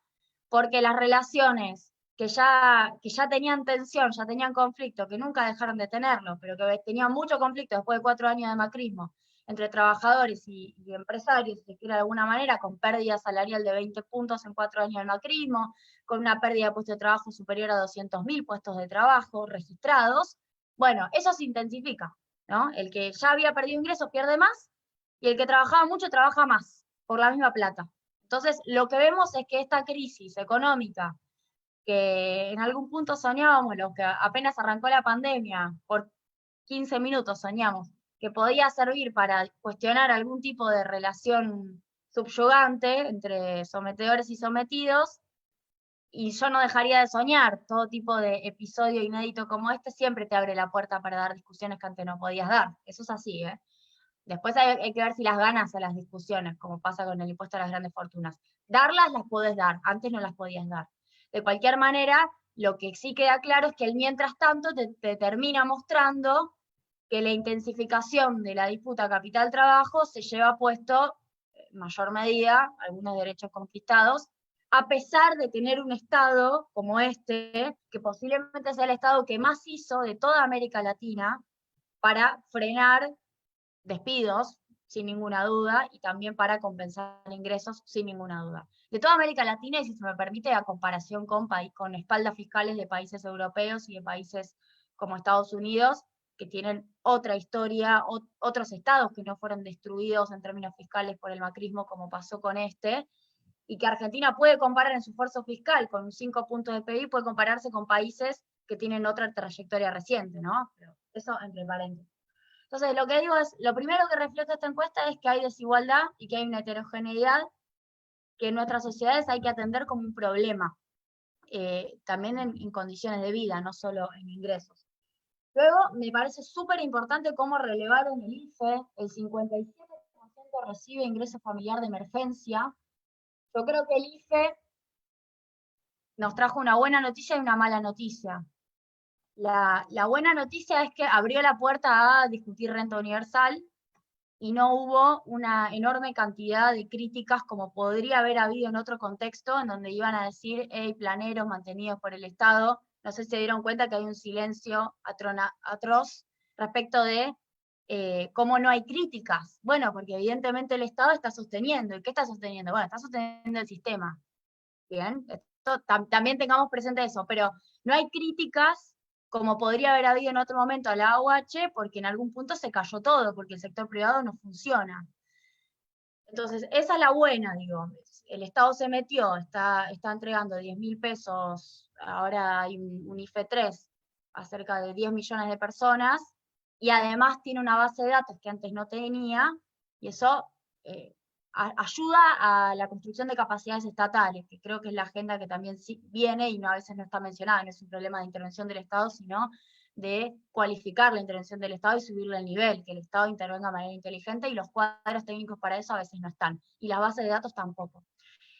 porque las relaciones que ya tenían tensión, ya tenían conflicto, que nunca dejaron de tenerlo, pero que tenían mucho conflicto después de 4 años de macrismo, entre trabajadores y empresarios, si se quiere de alguna manera, con pérdida salarial de 20 puntos en 4 años de macrismo, con una pérdida de puestos de trabajo superior a 200.000 puestos de trabajo registrados. Bueno, eso se intensifica, ¿no? El que ya había perdido ingresos pierde más, y el que trabajaba mucho trabaja más, por la misma plata. Entonces, lo que vemos es que esta crisis económica, que en algún punto soñábamos, los que apenas arrancó la pandemia, por 15 minutos soñamos, que podía servir para cuestionar algún tipo de relación subyugante entre sometedores y sometidos, y yo no dejaría de soñar. Todo tipo de episodio inédito como este siempre te abre la puerta para dar discusiones que antes no podías dar. Eso es así, ¿eh? Después hay que ver si las ganas a las discusiones, como pasa con el impuesto a las grandes fortunas. Darlas las podés dar, antes no las podías dar. De cualquier manera, lo que sí queda claro es que el mientras tanto te termina mostrando que la intensificación de la disputa capital-trabajo se lleva puesto, en mayor medida, algunos derechos conquistados, a pesar de tener un Estado como este, que posiblemente sea el Estado que más hizo de toda América Latina para frenar despidos, sin ninguna duda, y también para compensar ingresos, sin ninguna duda. De toda América Latina, y si se me permite, a comparación con espaldas fiscales de países europeos y de países como Estados Unidos, que tienen otra historia, otros estados que no fueron destruidos en términos fiscales por el macrismo, como pasó con este, y que Argentina puede comparar en su esfuerzo fiscal con 5 puntos de PIB, puede compararse con países que tienen otra trayectoria reciente, ¿no? Pero eso entre paréntesis. Entonces, lo que digo es, lo primero que refleja esta encuesta es que hay desigualdad y que hay una heterogeneidad que en nuestras sociedades hay que atender como un problema, también en condiciones de vida, no solo en ingresos. Luego, me parece súper importante cómo relevaron el IFE, el 57% recibe ingreso familiar de emergencia. Yo creo que el IFE nos trajo una buena noticia y una mala noticia. La buena noticia es que abrió la puerta a discutir renta universal y no hubo una enorme cantidad de críticas como podría haber habido en otro contexto, en donde iban a decir, hey, planeros mantenidos por el Estado. No sé si se dieron cuenta que hay un silencio atroz respecto de cómo no hay críticas. Bueno, porque evidentemente el Estado está sosteniendo. ¿Y qué está sosteniendo? Bueno, está sosteniendo el sistema. Bien, también tengamos presente eso, pero no hay críticas como podría haber habido en otro momento a la AUH, porque en algún punto se cayó todo, porque el sector privado no funciona. Entonces, esa es la buena, digo. El Estado se metió, está entregando 10.000 pesos, ahora hay un IFE 3 a cerca de 10 millones de personas, y además tiene una base de datos que antes no tenía, y eso ayuda a la construcción de capacidades estatales, que creo que es la agenda que también viene y a veces no está mencionada, no es un problema de intervención del Estado, sino de cualificar la intervención del Estado y subirle el nivel, que el Estado intervenga de manera inteligente, y los cuadros técnicos para eso a veces no están, y las bases de datos tampoco.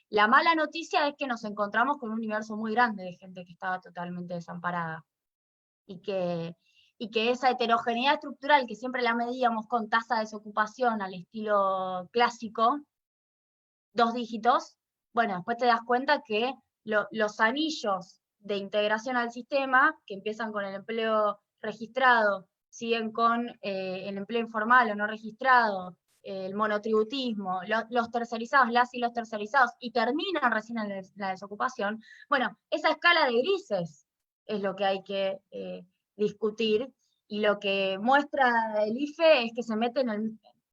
La mala noticia es que nos encontramos con un universo muy grande de gente que estaba totalmente desamparada, y que esa heterogeneidad estructural que siempre la medíamos con tasa de desocupación al estilo clásico, 2 dígitos, bueno, después te das cuenta que los anillos de integración al sistema, que empiezan con el empleo registrado siguen con el empleo informal o no registrado, el monotributismo, los tercerizados, las y los tercerizados, y terminan recién en la desocupación, bueno, esa escala de grises es lo que hay que discutir, y lo que muestra el IFE es que se mete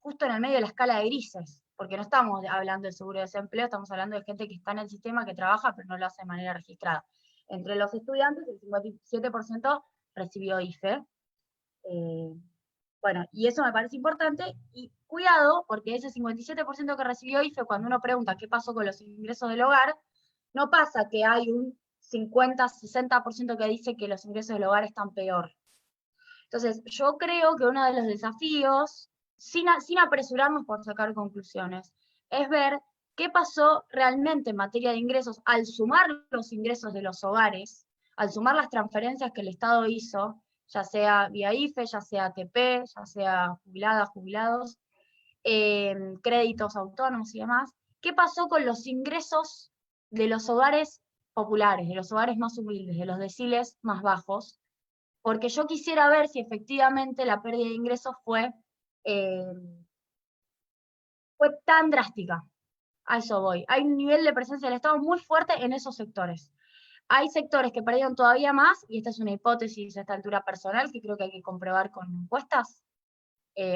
justo en el medio de la escala de grises, porque no estamos hablando del seguro de desempleo, estamos hablando de gente que está en el sistema, que trabaja, pero no lo hace de manera registrada. Entre los estudiantes, el 57% recibió IFE. Bueno, y eso me parece importante, y cuidado, porque ese 57% que recibió IFE, cuando uno pregunta qué pasó con los ingresos del hogar, no pasa que hay un 50-60% que dice que los ingresos del hogar están peor. Entonces, yo creo que uno de los desafíos, sin apresurarnos por sacar conclusiones, es ver qué pasó realmente en materia de ingresos al sumar los ingresos de los hogares, al sumar las transferencias que el Estado hizo, ya sea vía IFE, ya sea ATP, ya sea jubiladas, jubilados, créditos autónomos y demás. ¿Qué pasó con los ingresos de los hogares populares, de los hogares más humildes, de los deciles más bajos? Porque yo quisiera ver si efectivamente la pérdida de ingresos fue tan drástica. A eso voy. Hay un nivel de presencia del Estado muy fuerte en esos sectores. Hay sectores que perdieron todavía más, y esta es una hipótesis a esta altura personal que creo que hay que comprobar con encuestas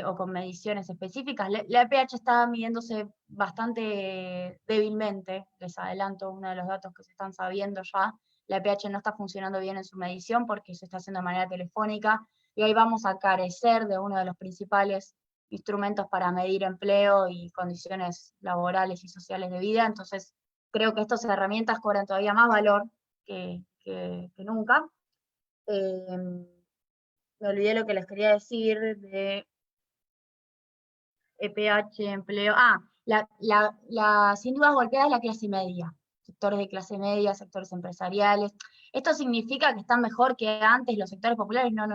o con mediciones específicas. La EPH está midiéndose bastante débilmente, les adelanto uno de los datos que se están sabiendo ya. La EPH no está funcionando bien en su medición porque se está haciendo de manera telefónica, y ahí vamos a carecer de uno de los principales instrumentos para medir empleo y condiciones laborales y sociales de vida. Entonces, creo que estas herramientas cobran todavía más valor que nunca. Me olvidé lo que les quería decir de EPH, empleo. Sin duda golpeada es la clase media, sectores de clase media, sectores empresariales. ¿Esto significa que están mejor que antes los sectores populares? No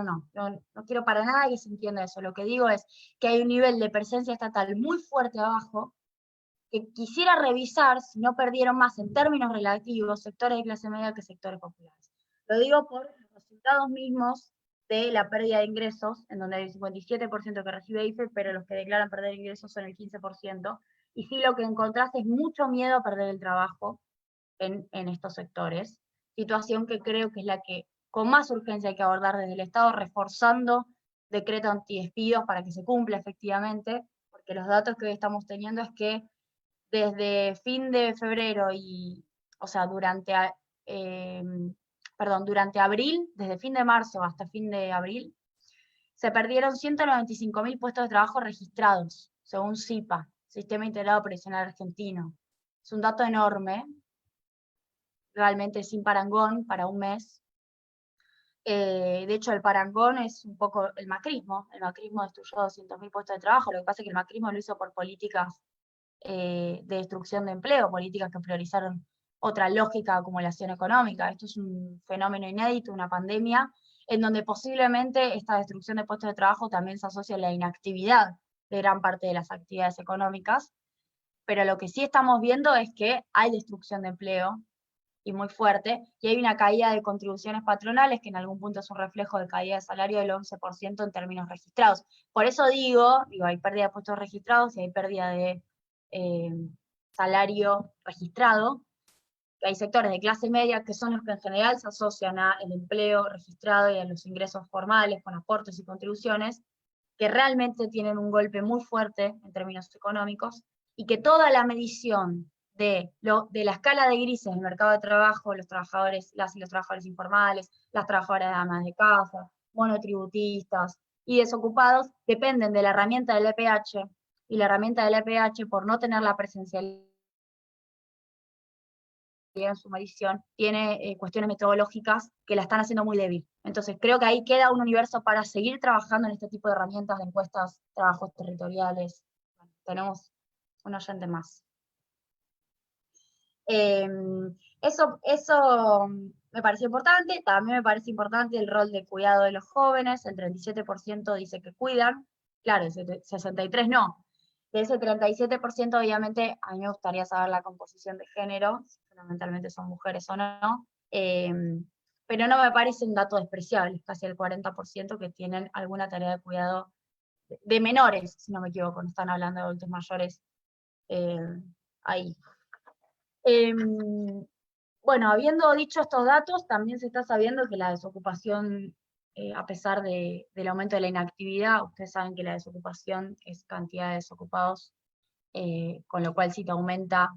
quiero para nada que se entienda eso. Lo que digo es que hay un nivel de presencia estatal muy fuerte abajo, que quisiera revisar si no perdieron más en términos relativos sectores de clase media que sectores populares. Lo digo por los resultados mismos de la pérdida de ingresos, en donde hay el 57% que recibe IFE, pero los que declaran perder ingresos son el 15%, y sí lo que encontraste es mucho miedo a perder el trabajo en estos sectores, situación que creo que es la que con más urgencia hay que abordar desde el Estado, reforzando decreto antidespidos para que se cumpla efectivamente, porque los datos que hoy estamos teniendo es que desde fin de febrero durante abril, desde fin de marzo hasta fin de abril, se perdieron 195.000 puestos de trabajo registrados, según SIPA, Sistema Integrado Previsional Argentino. Es un dato enorme, realmente sin parangón para un mes. De hecho, el parangón es un poco el macrismo. El macrismo destruyó 200.000 puestos de trabajo, lo que pasa es que el macrismo lo hizo por políticas de destrucción de empleo, políticas que priorizaron otra lógica de acumulación económica. Esto es un fenómeno inédito, una pandemia, en donde posiblemente esta destrucción de puestos de trabajo también se asocia a la inactividad de gran parte de las actividades económicas, pero lo que sí estamos viendo es que hay destrucción de empleo, y muy fuerte, y hay una caída de contribuciones patronales, que en algún punto es un reflejo de caída de salario del 11% en términos registrados. Por eso digo, hay pérdida de puestos registrados y hay pérdida de salario registrado, que hay sectores de clase media que son los que en general se asocian al empleo registrado y a los ingresos formales con aportes y contribuciones, que realmente tienen un golpe muy fuerte en términos económicos, y que toda la medición de la escala de grises del mercado de trabajo, los trabajadores, las y los trabajadores informales, las trabajadoras de amas de casa, monotributistas y desocupados, dependen de la herramienta del EPH, y la herramienta del EPH, por no tener la presencialidad en su medición, tiene cuestiones metodológicas que la están haciendo muy débil. Entonces creo que ahí queda un universo para seguir trabajando en este tipo de herramientas de encuestas, trabajos territoriales. Bueno, tenemos un oyente más. Eso me pareció importante. También me parece importante el rol de cuidado de los jóvenes. El 37% dice que cuidan. Claro, el 63% no. De ese 37%, obviamente, a mí me gustaría saber la composición de género, si fundamentalmente son mujeres o no. pero no me parece un dato despreciable, casi el 40% que tienen alguna tarea de cuidado de menores, si no me equivoco, no están hablando de adultos mayores ahí. Bueno, habiendo dicho estos datos, también se está sabiendo que la desocupación, a pesar del aumento de la inactividad, ustedes saben que la desocupación es cantidad de desocupados, con lo cual si te aumenta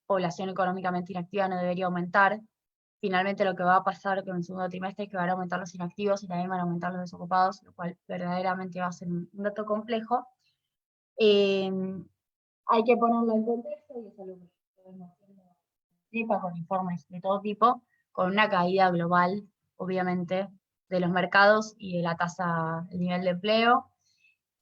población económicamente inactiva no debería aumentar. Finalmente lo que va a pasar con el segundo trimestre es que van a aumentar los inactivos y también van a aumentar los desocupados, lo cual verdaderamente va a ser un dato complejo. Hay que ponerlo en contexto, y eso es lo que estamos haciendo con informes de todo tipo, con una caída global, obviamente, de los mercados y de la tasa, el nivel de empleo,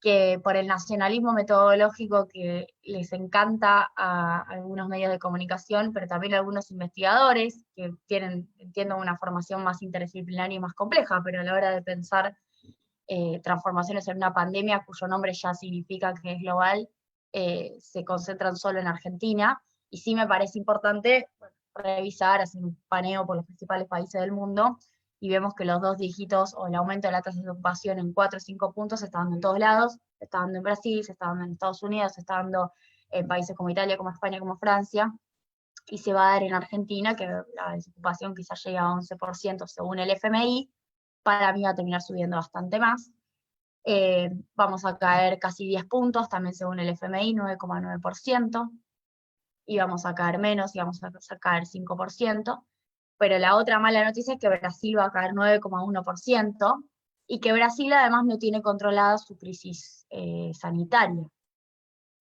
que por el nacionalismo metodológico que les encanta a algunos medios de comunicación, pero también a algunos investigadores, que tienen, entiendo, una formación más interdisciplinaria y más compleja, pero a la hora de pensar transformaciones en una pandemia cuyo nombre ya significa que es global, se concentran solo en Argentina, y sí me parece importante revisar, hacer un paneo por los principales países del mundo, y vemos que los 2 dígitos o el aumento de la tasa de ocupación en 4 o 5 puntos se está dando en todos lados, se está dando en Brasil, se está dando en Estados Unidos, se está dando en países como Italia, como España, como Francia, y se va a dar en Argentina, que la desocupación quizás llega a 11% según el FMI, para mí va a terminar subiendo bastante más. Vamos a caer casi 10 puntos, también según el FMI, 9,9%, y vamos a caer menos, y vamos a caer 5%, pero la otra mala noticia es que Brasil va a caer 9,1%, y que Brasil además no tiene controlada su crisis sanitaria,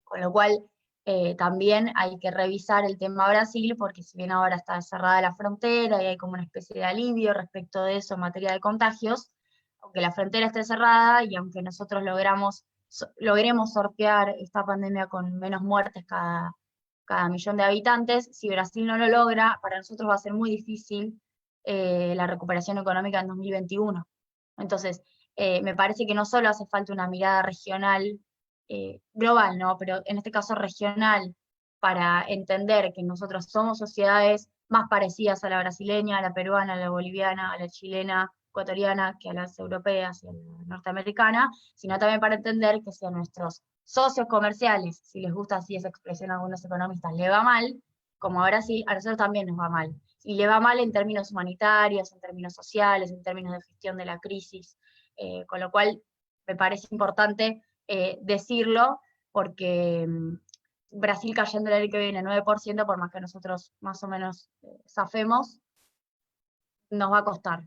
con lo cual también hay que revisar el tema Brasil, porque si bien ahora está cerrada la frontera y hay como una especie de alivio respecto de eso en materia de contagios, aunque la frontera esté cerrada y aunque nosotros logremos sortear esta pandemia con menos muertes cada millón de habitantes, si Brasil no lo logra, para nosotros va a ser muy difícil la recuperación económica en 2021. Entonces, me parece que no solo hace falta una mirada regional, global, ¿no? Pero en este caso regional, para entender que nosotros somos sociedades más parecidas a la brasileña, a la peruana, a la boliviana, a la chilena, ecuatoriana, que a las europeas y a la norteamericana, sino también para entender que si a nuestros socios comerciales, si les gusta así esa expresión a algunos economistas, le va mal, como ahora sí, a nosotros también nos va mal. Y le va mal en términos humanitarios, en términos sociales, en términos de gestión de la crisis, con lo cual me parece importante decirlo, porque Brasil cayendo el año que viene 9%, por más que nosotros más o menos zafemos, nos va a costar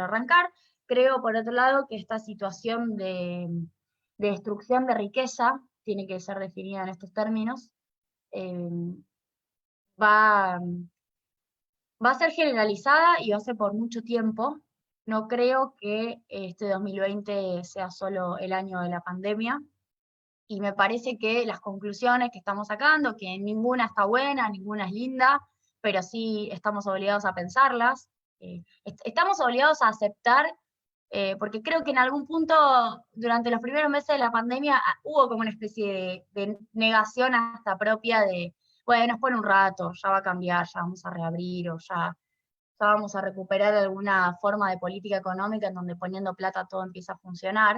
arrancar. Creo, por otro lado, que esta situación de destrucción de riqueza tiene que ser definida en estos términos. Va a ser generalizada y va a ser por mucho tiempo. No creo que este 2020 sea solo el año de la pandemia, y me parece que las conclusiones que estamos sacando, que ninguna está buena, ninguna es linda, pero sí estamos obligados a pensarlas, estamos obligados a aceptar, porque creo que en algún punto, durante los primeros meses de la pandemia, hubo como una especie de negación hasta propia de, bueno, es por un rato, ya va a cambiar, ya vamos a reabrir, o ya vamos a recuperar alguna forma de política económica en donde poniendo plata todo empieza a funcionar.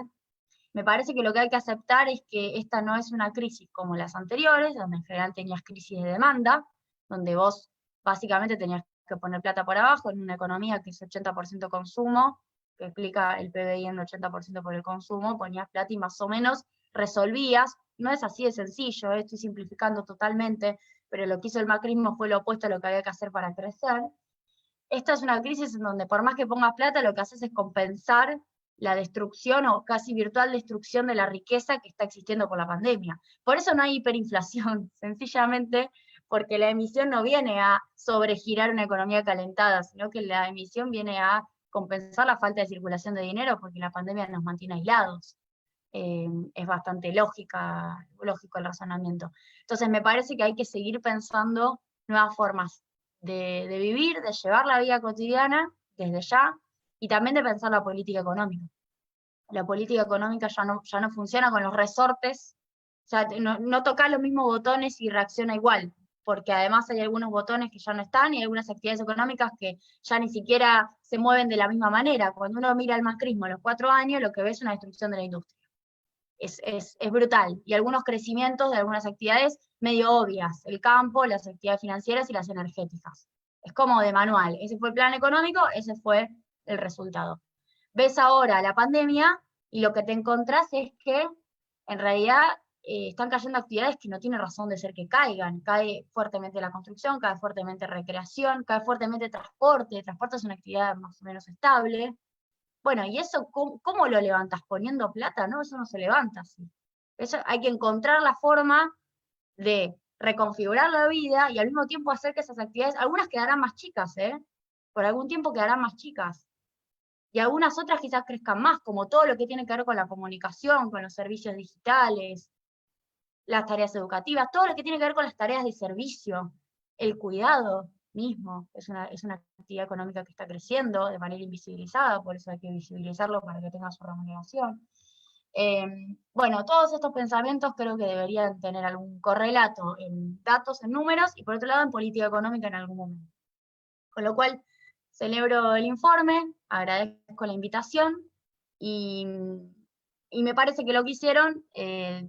Me parece que lo que hay que aceptar es que esta no es una crisis como las anteriores, donde en general tenías crisis de demanda, donde vos básicamente tenías que poner plata por abajo en una economía que es 80% consumo, que explica el PBI en 80% por el consumo, ponías plata y más o menos resolvías. No es así de sencillo, estoy simplificando totalmente, pero lo que hizo el macrismo fue lo opuesto a lo que había que hacer para crecer. Esta es una crisis en donde por más que pongas plata, lo que haces es compensar la destrucción o casi virtual destrucción de la riqueza que está existiendo por la pandemia. Por eso no hay hiperinflación, sencillamente porque la emisión no viene a sobregirar una economía calentada, sino que la emisión viene a compensar la falta de circulación de dinero porque la pandemia nos mantiene aislados. Es bastante lógico el razonamiento. Entonces me parece que hay que seguir pensando nuevas formas de vivir, de llevar la vida cotidiana desde ya, y también de pensar la política económica. La política económica ya no funciona con los resortes, o sea, no toca los mismos botones y reacciona igual. porque además hay algunos botones que ya no están y hay algunas actividades económicas que ya ni siquiera se mueven de la misma manera. Cuando uno mira el macrismo en los 4 años, lo que ve es una destrucción de la industria. Es brutal. Y algunos crecimientos de algunas actividades medio obvias, el campo, las actividades financieras y las energéticas. Es como de manual. Ese fue el plan económico, ese fue el resultado. Ves ahora la pandemia y lo que te encontrás es que en realidad están cayendo actividades que no tienen razón de ser que caigan. Cae fuertemente la construcción, cae fuertemente recreación, cae fuertemente transporte. Transporte es una actividad más o menos estable. Bueno, ¿y eso cómo lo levantas? ¿Poniendo plata? No, eso no se levanta así. Eso hay que encontrar la forma de reconfigurar la vida y al mismo tiempo hacer que esas actividades, algunas quedarán más chicas, por algún tiempo quedarán más chicas, y algunas otras quizás crezcan más, como todo lo que tiene que ver con la comunicación, con los servicios digitales, las tareas educativas, todo lo que tiene que ver con las tareas de servicio, el cuidado mismo, es una actividad económica que está creciendo de manera invisibilizada, por eso hay que visibilizarlo para que tenga su remuneración. Bueno, todos estos pensamientos creo que deberían tener algún correlato en datos, en números, y por otro lado en política económica en algún momento. Con lo cual, celebro el informe, agradezco la invitación, y me parece que lo que hicieron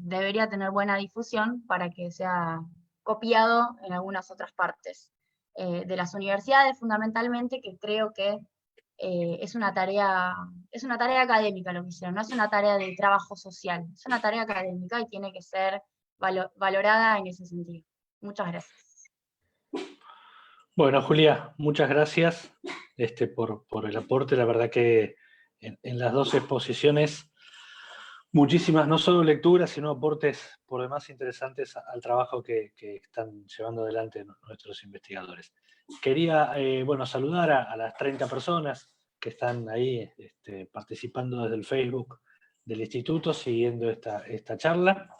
debería tener buena difusión para que sea copiado en algunas otras partes de las universidades, fundamentalmente, que creo que es una tarea académica lo que hicieron, no es una tarea de trabajo social, es una tarea académica y tiene que ser valorada en ese sentido. Muchas gracias. Bueno, Julia, muchas gracias por el aporte. La verdad que en las dos exposiciones, muchísimas, no solo lecturas, sino aportes por demás interesantes al trabajo que están llevando adelante nuestros investigadores. Quería saludar a las 30 personas que están ahí participando desde el Facebook del Instituto, siguiendo esta charla.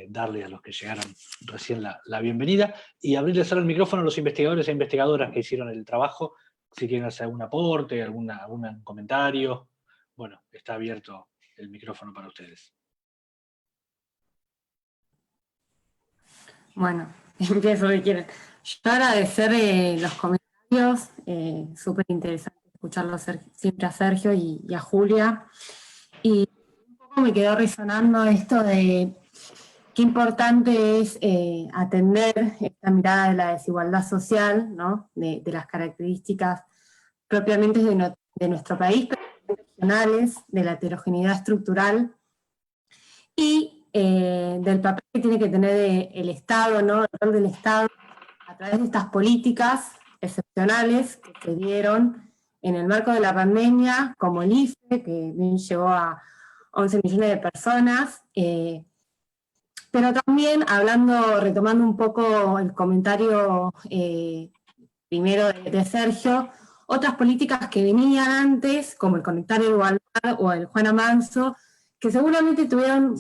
Darle a los que llegaron recién la bienvenida y abrirles ahora el micrófono a los investigadores e investigadoras que hicieron el trabajo, si quieren hacer algún aporte, algún comentario. Bueno, está abierto el micrófono para ustedes. Bueno, empiezo que quieren. Yo agradecer los comentarios, súper interesante escucharlo siempre a Sergio y a Julia. Y un poco me quedó resonando esto de qué importante es atender esta mirada de la desigualdad social, ¿no? de las características propiamente de nuestro país, pero también regionales, de la heterogeneidad estructural, y del papel que tiene que tener el Estado, ¿no? El rol del Estado a través de estas políticas excepcionales que se dieron en el marco de la pandemia, como el IFE, que llegó a 11 millones de personas, pero también retomando un poco el comentario primero de Sergio, otras políticas que venían antes, como el Conectar Igualdad o el Juana Manso, que seguramente tuvieron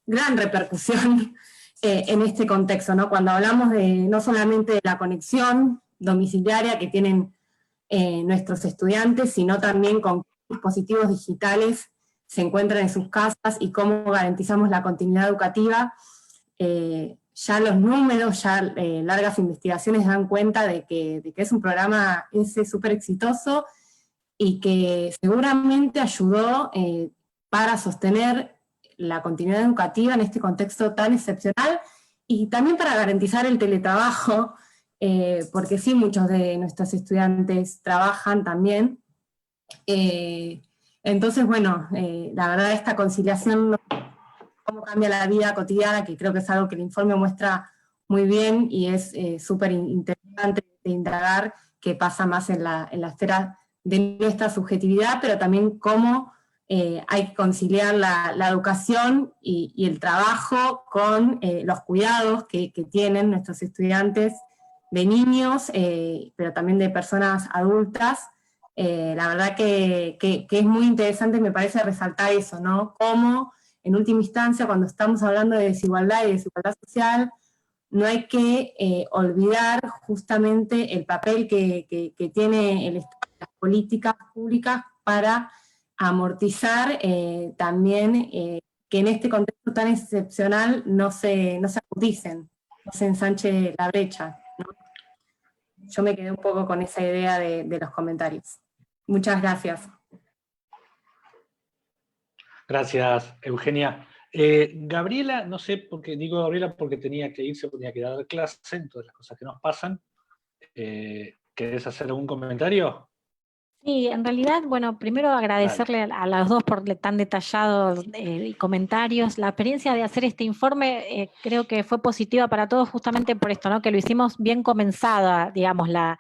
gran repercusión en este contexto, ¿no? Cuando hablamos no solamente de la conexión domiciliaria que tienen nuestros estudiantes, sino también con qué dispositivos digitales se encuentran en sus casas y cómo garantizamos la continuidad educativa. Ya los números, largas investigaciones dan cuenta de que es un programa súper exitoso y que seguramente ayudó para sostener la continuidad educativa en este contexto tan excepcional y también para garantizar el teletrabajo, porque sí, muchos de nuestros estudiantes trabajan también. Entonces, bueno, la verdad esta conciliación, cómo cambia la vida cotidiana, que creo que es algo que el informe muestra muy bien y es súper interesante de indagar, que pasa más en la esfera de nuestra subjetividad, pero también cómo hay que conciliar la educación y el trabajo con los cuidados que tienen nuestros estudiantes de niños, pero también de personas adultas. La verdad que es muy interesante, me parece resaltar eso, ¿no? Cómo, en última instancia, cuando estamos hablando de desigualdad y desigualdad social, no hay que olvidar justamente el papel que tiene el Estado, las políticas públicas para amortizar también que en este contexto tan excepcional no se agudicen. se ensanche la brecha, ¿no? Yo me quedé un poco con esa idea de los comentarios. Muchas gracias. Gracias, Eugenia. Gabriela, no sé por qué digo Gabriela porque tenía que irse, tenía que dar clase, en todas las cosas que nos pasan. ¿Querés hacer algún comentario? Sí, en realidad, bueno, primero agradecerle a los dos por tan detallados comentarios. La experiencia de hacer este informe creo que fue positiva para todos justamente por esto, ¿no? Que lo hicimos bien comenzada, digamos, la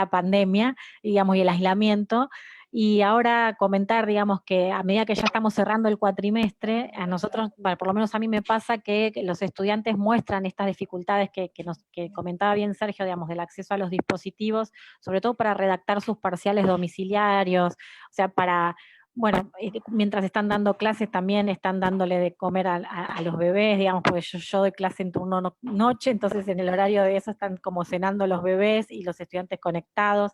pandemia, digamos, y el aislamiento. Y ahora comentar, digamos, que a medida que ya estamos cerrando el cuatrimestre, a nosotros, bueno, por lo menos a mí me pasa que los estudiantes muestran estas dificultades que comentaba bien Sergio, digamos, del acceso a los dispositivos, sobre todo para redactar sus parciales domiciliarios, o sea, para, bueno, mientras están dando clases también están dándole de comer a los bebés, digamos, porque yo doy clase en turno noche, entonces en el horario de eso están como cenando los bebés y los estudiantes conectados.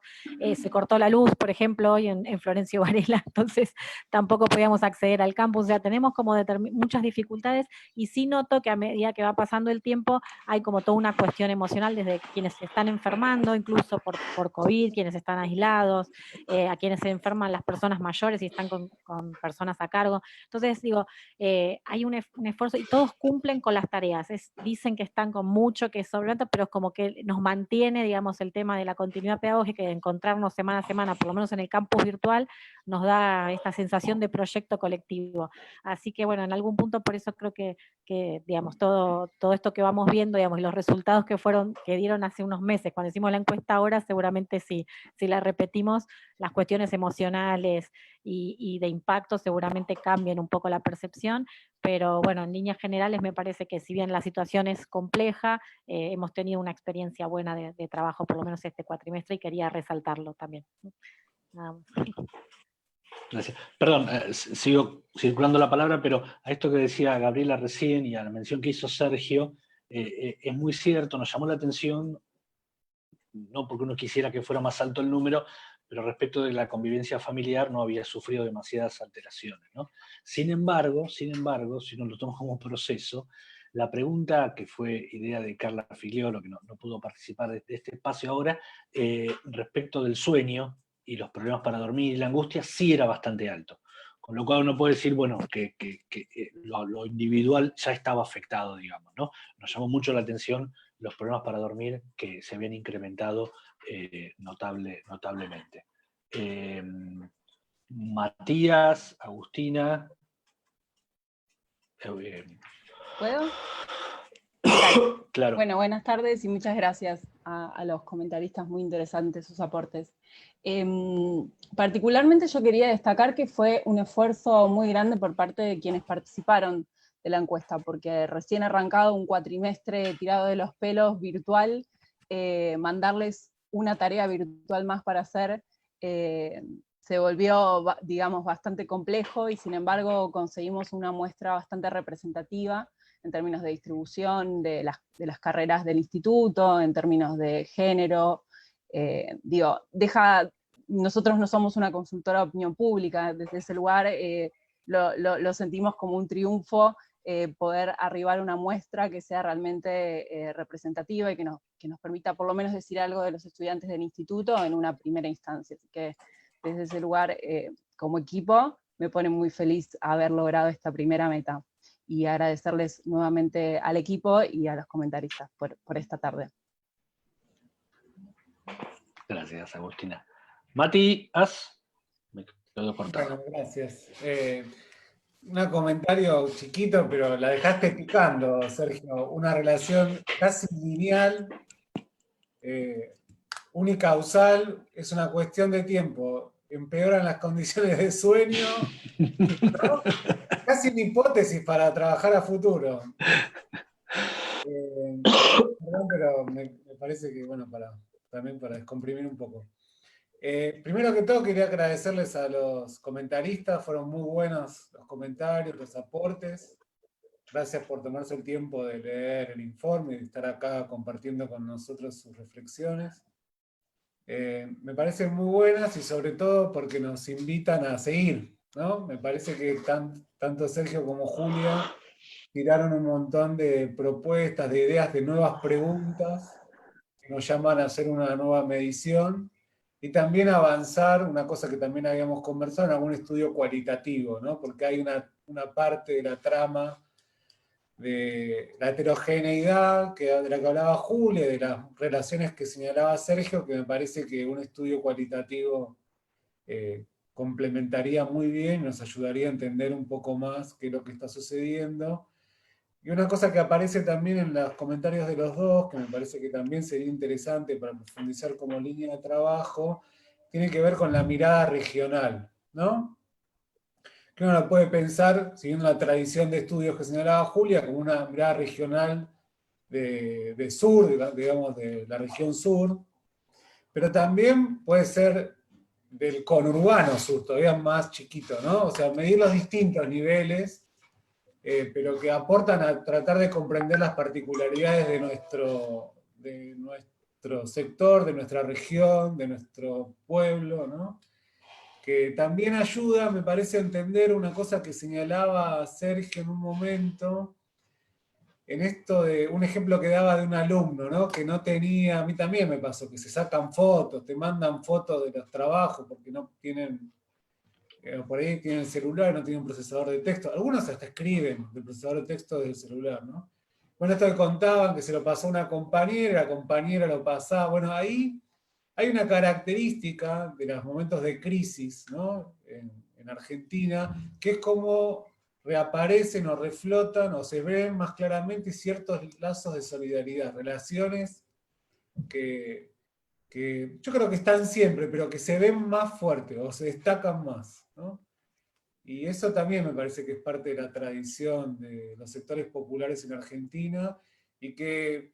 Se cortó la luz, por ejemplo, hoy en Florencio Varela, entonces tampoco podíamos acceder al campus, o sea, tenemos como muchas dificultades y sí noto que a medida que va pasando el tiempo hay como toda una cuestión emocional desde quienes se están enfermando, incluso por COVID, quienes están aislados, a quienes se enferman las personas mayores y están con personas a cargo. Entonces, digo, hay un esfuerzo y todos cumplen con las tareas. Dicen que están con mucho, que es sobrante, pero es como que nos mantiene, digamos, el tema de la continuidad pedagógica y de encontrarnos semana a semana, por lo menos en el campus virtual, nos da esta sensación de proyecto colectivo. Así que, bueno, en algún punto por eso creo que digamos, todo esto que vamos viendo, digamos, y los resultados que dieron hace unos meses, cuando hicimos la encuesta ahora, seguramente si la repetimos, las cuestiones emocionales y de impacto seguramente cambien un poco la percepción, pero bueno, en líneas generales me parece que si bien la situación es compleja, hemos tenido una experiencia buena de trabajo, por lo menos este cuatrimestre, y quería resaltarlo también. Nada más. Gracias. Perdón, sigo circulando la palabra, pero a esto que decía Gabriela recién y a la mención que hizo Sergio, es muy cierto, nos llamó la atención, no porque uno quisiera que fuera más alto el número, pero respecto de la convivencia familiar no había sufrido demasiadas alteraciones, ¿no? Sin embargo, si uno lo toma como proceso, la pregunta que fue idea de Carla Figliolo, que no pudo participar de este espacio ahora, respecto del sueño y los problemas para dormir y la angustia, sí era bastante alto. Con lo cual uno puede decir, bueno, que lo individual ya estaba afectado, digamos, ¿no? Nos llamó mucho la atención los problemas para dormir que se habían incrementado notablemente. Matías, Agustina. ¿Puedo? Claro. Bueno, buenas tardes y muchas gracias a los comentaristas, muy interesantes sus aportes. Particularmente yo quería destacar que fue un esfuerzo muy grande por parte de quienes participaron de la encuesta, porque recién arrancado un cuatrimestre tirado de los pelos virtual, mandarles una tarea virtual más para hacer, se volvió, digamos, bastante complejo y sin embargo conseguimos una muestra bastante representativa en términos de distribución de las carreras del instituto, en términos de género. Nosotros no somos una consultora de opinión pública, desde ese lugar lo sentimos como un triunfo poder arribar a una muestra que sea realmente representativa y que nos permita por lo menos decir algo de los estudiantes del instituto en una primera instancia. Así que desde ese lugar, como equipo, me pone muy feliz haber logrado esta primera meta. Y agradecerles nuevamente al equipo y a los comentaristas por esta tarde. Gracias, Agustina. Matías, me quedo cortado. Bueno, gracias. Un comentario chiquito, pero la dejaste picando, Sergio. Una relación casi lineal, unicausal, es una cuestión de tiempo. Empeoran las condiciones de sueño, ¿no? Casi una hipótesis para trabajar a futuro. Perdón, pero me parece que, bueno, también para descomprimir un poco. Primero que todo, quería agradecerles a los comentaristas, fueron muy buenos los comentarios, los aportes. Gracias por tomarse el tiempo de leer el informe y de estar acá compartiendo con nosotros sus reflexiones. Me parecen muy buenas y sobre todo porque nos invitan a seguir, ¿no? Me parece que tanto Sergio como Julia tiraron un montón de propuestas, de ideas, de nuevas preguntas, que nos llaman a hacer una nueva medición, y también avanzar, una cosa que también habíamos conversado, en algún estudio cualitativo, ¿no? Porque hay una parte de la trama de la heterogeneidad de la que hablaba Julia, de las relaciones que señalaba Sergio, que me parece que un estudio cualitativo complementaría muy bien, nos ayudaría a entender un poco más qué es lo que está sucediendo. Y una cosa que aparece también en los comentarios de los dos, que me parece que también sería interesante para profundizar como línea de trabajo, tiene que ver con la mirada regional, ¿no? Que uno la puede pensar, siguiendo la tradición de estudios que señalaba Julia, como una mirada regional de sur, digamos, de la región sur, pero también puede ser del conurbano sur, todavía más chiquito, ¿no? O sea, medir los distintos niveles, pero que aportan a tratar de comprender las particularidades de nuestro sector, de nuestra región, de nuestro pueblo, ¿no? Que también ayuda, me parece, a entender una cosa que señalaba Sergio en un momento, en esto de un ejemplo que daba de un alumno, ¿no? Que no tenía, a mí también me pasó, que se sacan fotos, te mandan fotos de los trabajos porque no tienen, por ahí tienen el celular, no tienen un procesador de texto, algunos hasta escriben del procesador de texto del celular, ¿no? Bueno, esto que contaban, que se lo pasó a una compañera, la compañera lo pasaba, bueno, ahí hay una característica de los momentos de crisis, ¿no? En Argentina, que es como reaparecen o reflotan o se ven más claramente ciertos lazos de solidaridad, relaciones que yo creo que están siempre, pero que se ven más fuertes o se destacan más, ¿no? Y eso también me parece que es parte de la tradición de los sectores populares en Argentina y que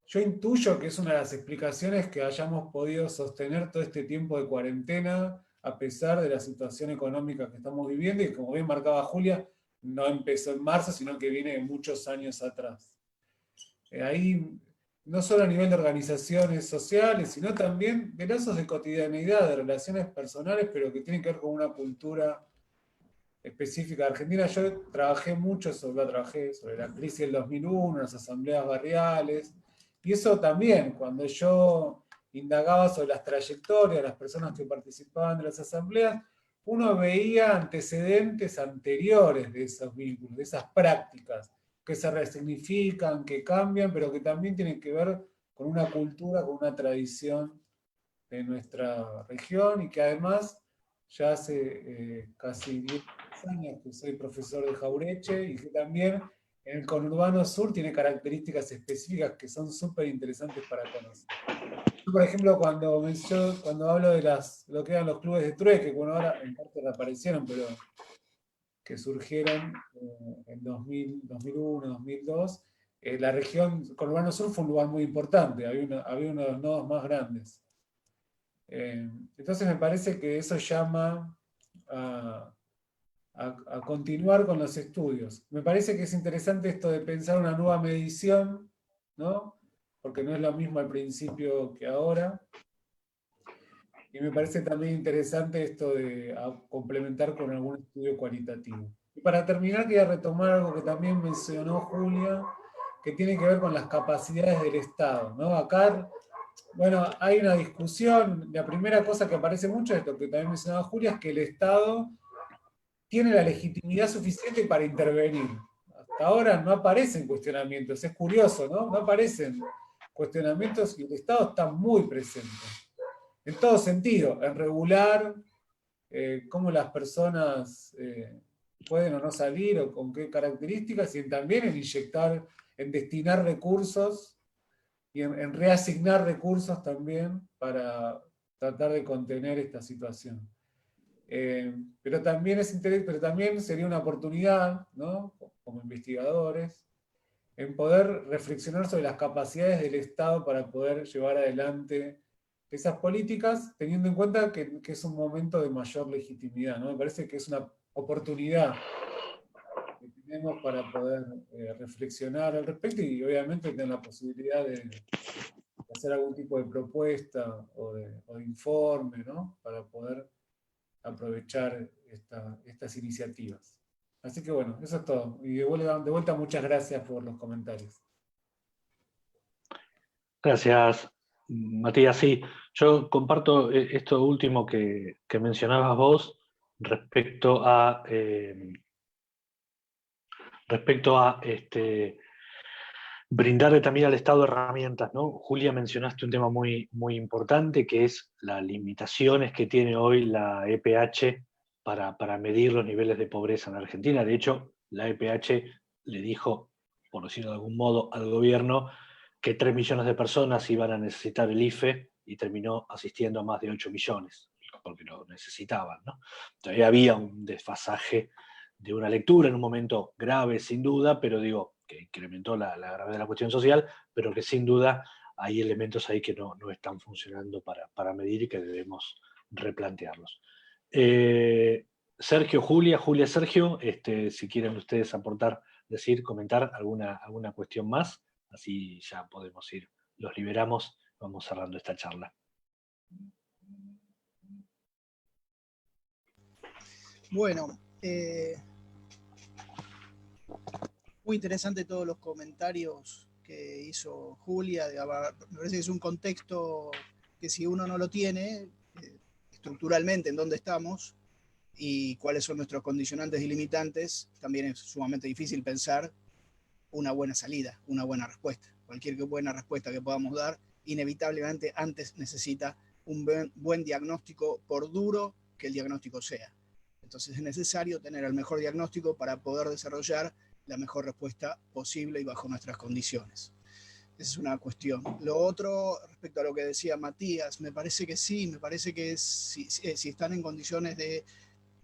yo intuyo que es una de las explicaciones que hayamos podido sostener todo este tiempo de cuarentena, a pesar de la situación económica que estamos viviendo, y como bien marcaba Julia, no empezó en marzo, sino que viene de muchos años atrás. Ahí, no solo a nivel de organizaciones sociales, sino también de lazos de cotidianeidad, de relaciones personales, pero que tienen que ver con una cultura específica de Argentina. Yo trabajé mucho sobre la crisis del 2001, las asambleas barriales, y eso también, cuando yo indagaba sobre las trayectorias de las personas que participaban de las asambleas, uno veía antecedentes anteriores de esos vínculos, de esas prácticas, que se resignifican, que cambian, pero que también tienen que ver con una cultura, con una tradición de nuestra región, y que además ya hace casi 10 años que soy profesor de Jaureche, y que también en el conurbano sur tiene características específicas que son súper interesantes para conocer. Yo, por ejemplo, cuando hablo de lo que eran los clubes de trueque, bueno, ahora en parte reaparecieron, pero que surgieron en 2000, 2001, 2002, la región conurbano sur fue un lugar muy importante, había uno de los nodos más grandes. Entonces me parece que eso llama a continuar con los estudios. Me parece que es interesante esto de pensar una nueva medición, ¿no? Porque no es lo mismo al principio que ahora. Y me parece también interesante esto de complementar con algún estudio cualitativo. Y para terminar, quería retomar algo que también mencionó Julia, que tiene que ver con las capacidades del Estado, ¿no? Acá, bueno, hay una discusión. La primera cosa que aparece mucho, esto que también mencionaba Julia, es que el Estado tiene la legitimidad suficiente para intervenir. Hasta ahora no aparecen cuestionamientos, es curioso, ¿no? No aparecen cuestionamientos y el Estado está muy presente. En todo sentido, en regular cómo las personas pueden o no salir, o con qué características, y también en inyectar, en destinar recursos, y en reasignar recursos también para tratar de contener esta situación. Pero también pero también sería una oportunidad, ¿no? Como investigadores, en poder reflexionar sobre las capacidades del Estado para poder llevar adelante esas políticas, teniendo en cuenta que es un momento de mayor legitimidad, ¿no? Me parece que es una oportunidad que tenemos para poder reflexionar al respecto, y obviamente tener la posibilidad de hacer algún tipo de propuesta o de informe, ¿no? Para poder aprovechar estas iniciativas. Así que bueno, eso es todo. Y de vuelta muchas gracias por los comentarios. Gracias, Matías. Sí, yo comparto esto último que mencionabas vos respecto a brindarle también al Estado herramientas, ¿no? Julia, mencionaste un tema muy, muy importante, que es las limitaciones que tiene hoy la EPH para medir los niveles de pobreza en Argentina. De hecho, la EPH le dijo, por decirlo de algún modo, al gobierno que 3 millones de personas iban a necesitar el IFE y terminó asistiendo a más de 8 millones, porque lo necesitaban, ¿no? Todavía había un desfasaje de una lectura en un momento grave, sin duda, pero digo, que incrementó la gravedad de la cuestión social, pero que sin duda hay elementos ahí que no están funcionando para medir y que debemos replantearlos. Sergio, Julia, Sergio, si quieren ustedes aportar, decir, comentar alguna cuestión más, así ya podemos ir, los liberamos, vamos cerrando esta charla. Bueno, muy interesante todos los comentarios que hizo Julia. Me parece que es un contexto que si uno no lo tiene, estructuralmente en dónde estamos y cuáles son nuestros condicionantes y limitantes, también es sumamente difícil pensar una buena salida, una buena respuesta. Cualquier buena respuesta que podamos dar, inevitablemente antes necesita un buen diagnóstico, por duro que el diagnóstico sea. Entonces es necesario tener el mejor diagnóstico para poder desarrollar la mejor respuesta posible y bajo nuestras condiciones. Esa es una cuestión. Lo otro, respecto a lo que decía Matías, me parece que sí, me parece que si están en condiciones de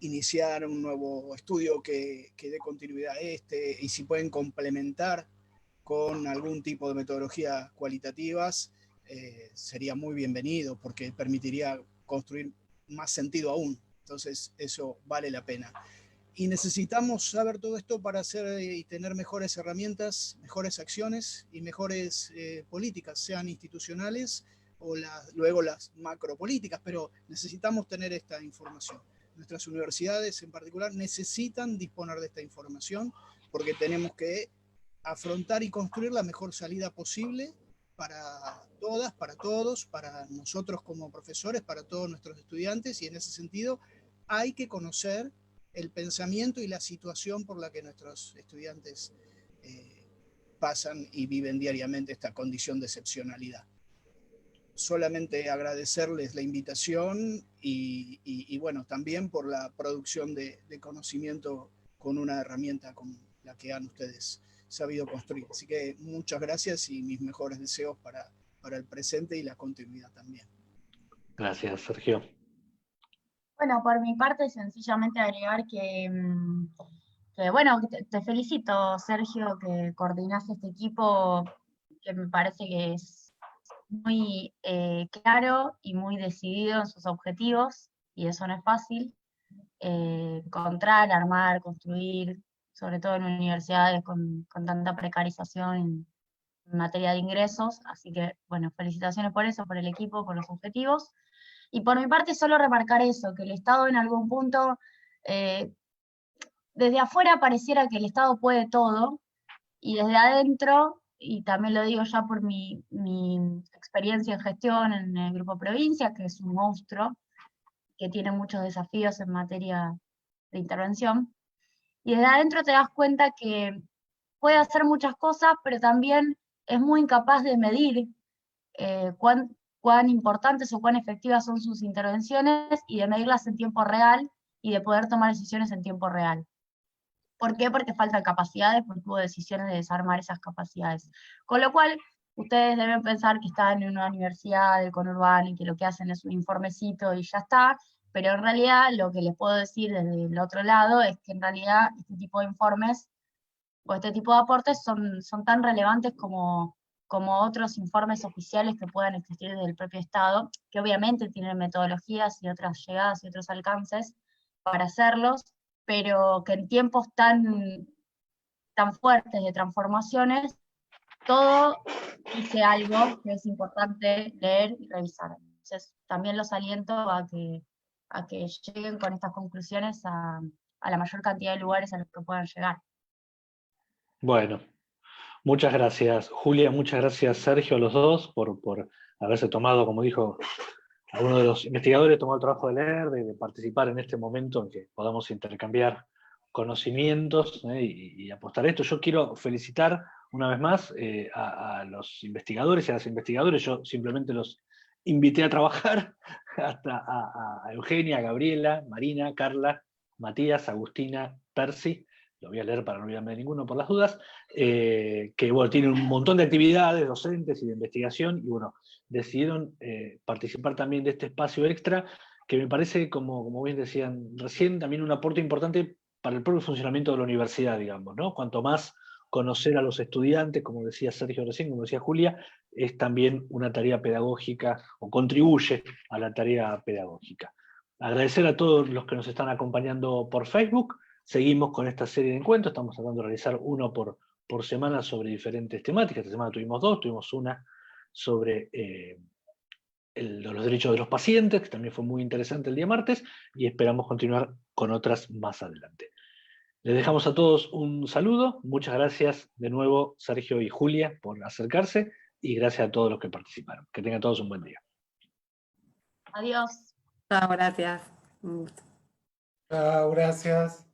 iniciar un nuevo estudio que dé continuidad a y si pueden complementar con algún tipo de metodologías cualitativas, sería muy bienvenido porque permitiría construir más sentido aún. Entonces eso vale la pena. Y necesitamos saber todo esto para hacer y tener mejores herramientas, mejores acciones y mejores políticas, sean institucionales o luego las macropolíticas, pero necesitamos tener esta información. Nuestras universidades en particular necesitan disponer de esta información porque tenemos que afrontar y construir la mejor salida posible para todas, para todos, para nosotros como profesores, para todos nuestros estudiantes, y en ese sentido hay que conocer el pensamiento y la situación por la que nuestros estudiantes pasan y viven diariamente esta condición de excepcionalidad. Solamente agradecerles la invitación y bueno, también por la producción de conocimiento con una herramienta como la que han ustedes sabido construir. Así que muchas gracias y mis mejores deseos para el presente y la continuidad también. Gracias, Sergio. Bueno, por mi parte, sencillamente agregar que bueno, te felicito, Sergio, que coordinaste este equipo, que me parece que es muy claro y muy decidido en sus objetivos, y eso no es fácil. Encontrar, armar, construir, sobre todo en universidades con tanta precarización en materia de ingresos. Así que, bueno, felicitaciones por eso, por el equipo, por los objetivos. Y por mi parte, solo remarcar eso, que el Estado en algún punto, desde afuera pareciera que el Estado puede todo, y desde adentro, y también lo digo ya por mi experiencia en gestión en el Grupo Provincia, que es un monstruo, que tiene muchos desafíos en materia de intervención, y desde adentro te das cuenta que puede hacer muchas cosas, pero también es muy incapaz de medir cuán importantes o cuán efectivas son sus intervenciones y de medirlas en tiempo real y de poder tomar decisiones en tiempo real. ¿Por qué? Porque faltan capacidades, porque hubo decisiones de desarmar esas capacidades. Con lo cual, ustedes deben pensar que están en una universidad del conurbano y que lo que hacen es un informecito y ya está, pero en realidad lo que les puedo decir desde el otro lado es que en realidad este tipo de informes o este tipo de aportes son tan relevantes como otros informes oficiales que puedan existir desde el propio Estado, que obviamente tienen metodologías y otras llegadas y otros alcances para hacerlos, pero que en tiempos tan fuertes de transformaciones, todo dice algo que es importante leer y revisar. Entonces, también los aliento a que lleguen con estas conclusiones a a la mayor cantidad de lugares a los que puedan llegar. Bueno, muchas gracias, Julia, muchas gracias, Sergio, a los dos, por haberse tomado, como dijo alguno de los investigadores, tomó el trabajo de leer, de participar en este momento en que podamos intercambiar conocimientos y apostar a esto. Yo quiero felicitar una vez más a los investigadores y a las investigadoras. Yo simplemente los invité a trabajar, hasta a Eugenia, a Gabriela, Marina, Carla, Matías, Agustina, Percy. Lo voy a leer para no olvidarme de ninguno por las dudas, que bueno, tienen un montón de actividades docentes y de investigación, y bueno, decidieron participar también de este espacio extra, que me parece, como bien decían recién, también un aporte importante para el propio funcionamiento de la universidad, digamos, ¿no? Cuanto más conocer a los estudiantes, como decía Sergio recién, como decía Julia, es también una tarea pedagógica, o contribuye a la tarea pedagógica. Agradecer a todos los que nos están acompañando por Facebook. Seguimos con esta serie de encuentros, estamos tratando de realizar uno por semana sobre diferentes temáticas. Esta semana tuvimos dos, tuvimos una sobre los derechos de los pacientes, que también fue muy interesante el día martes, y esperamos continuar con otras más adelante. Les dejamos a todos un saludo, muchas gracias de nuevo Sergio y Julia por acercarse, y gracias a todos los que participaron. Que tengan todos un buen día. Adiós. Chao, gracias. Un gusto. Chao, gracias.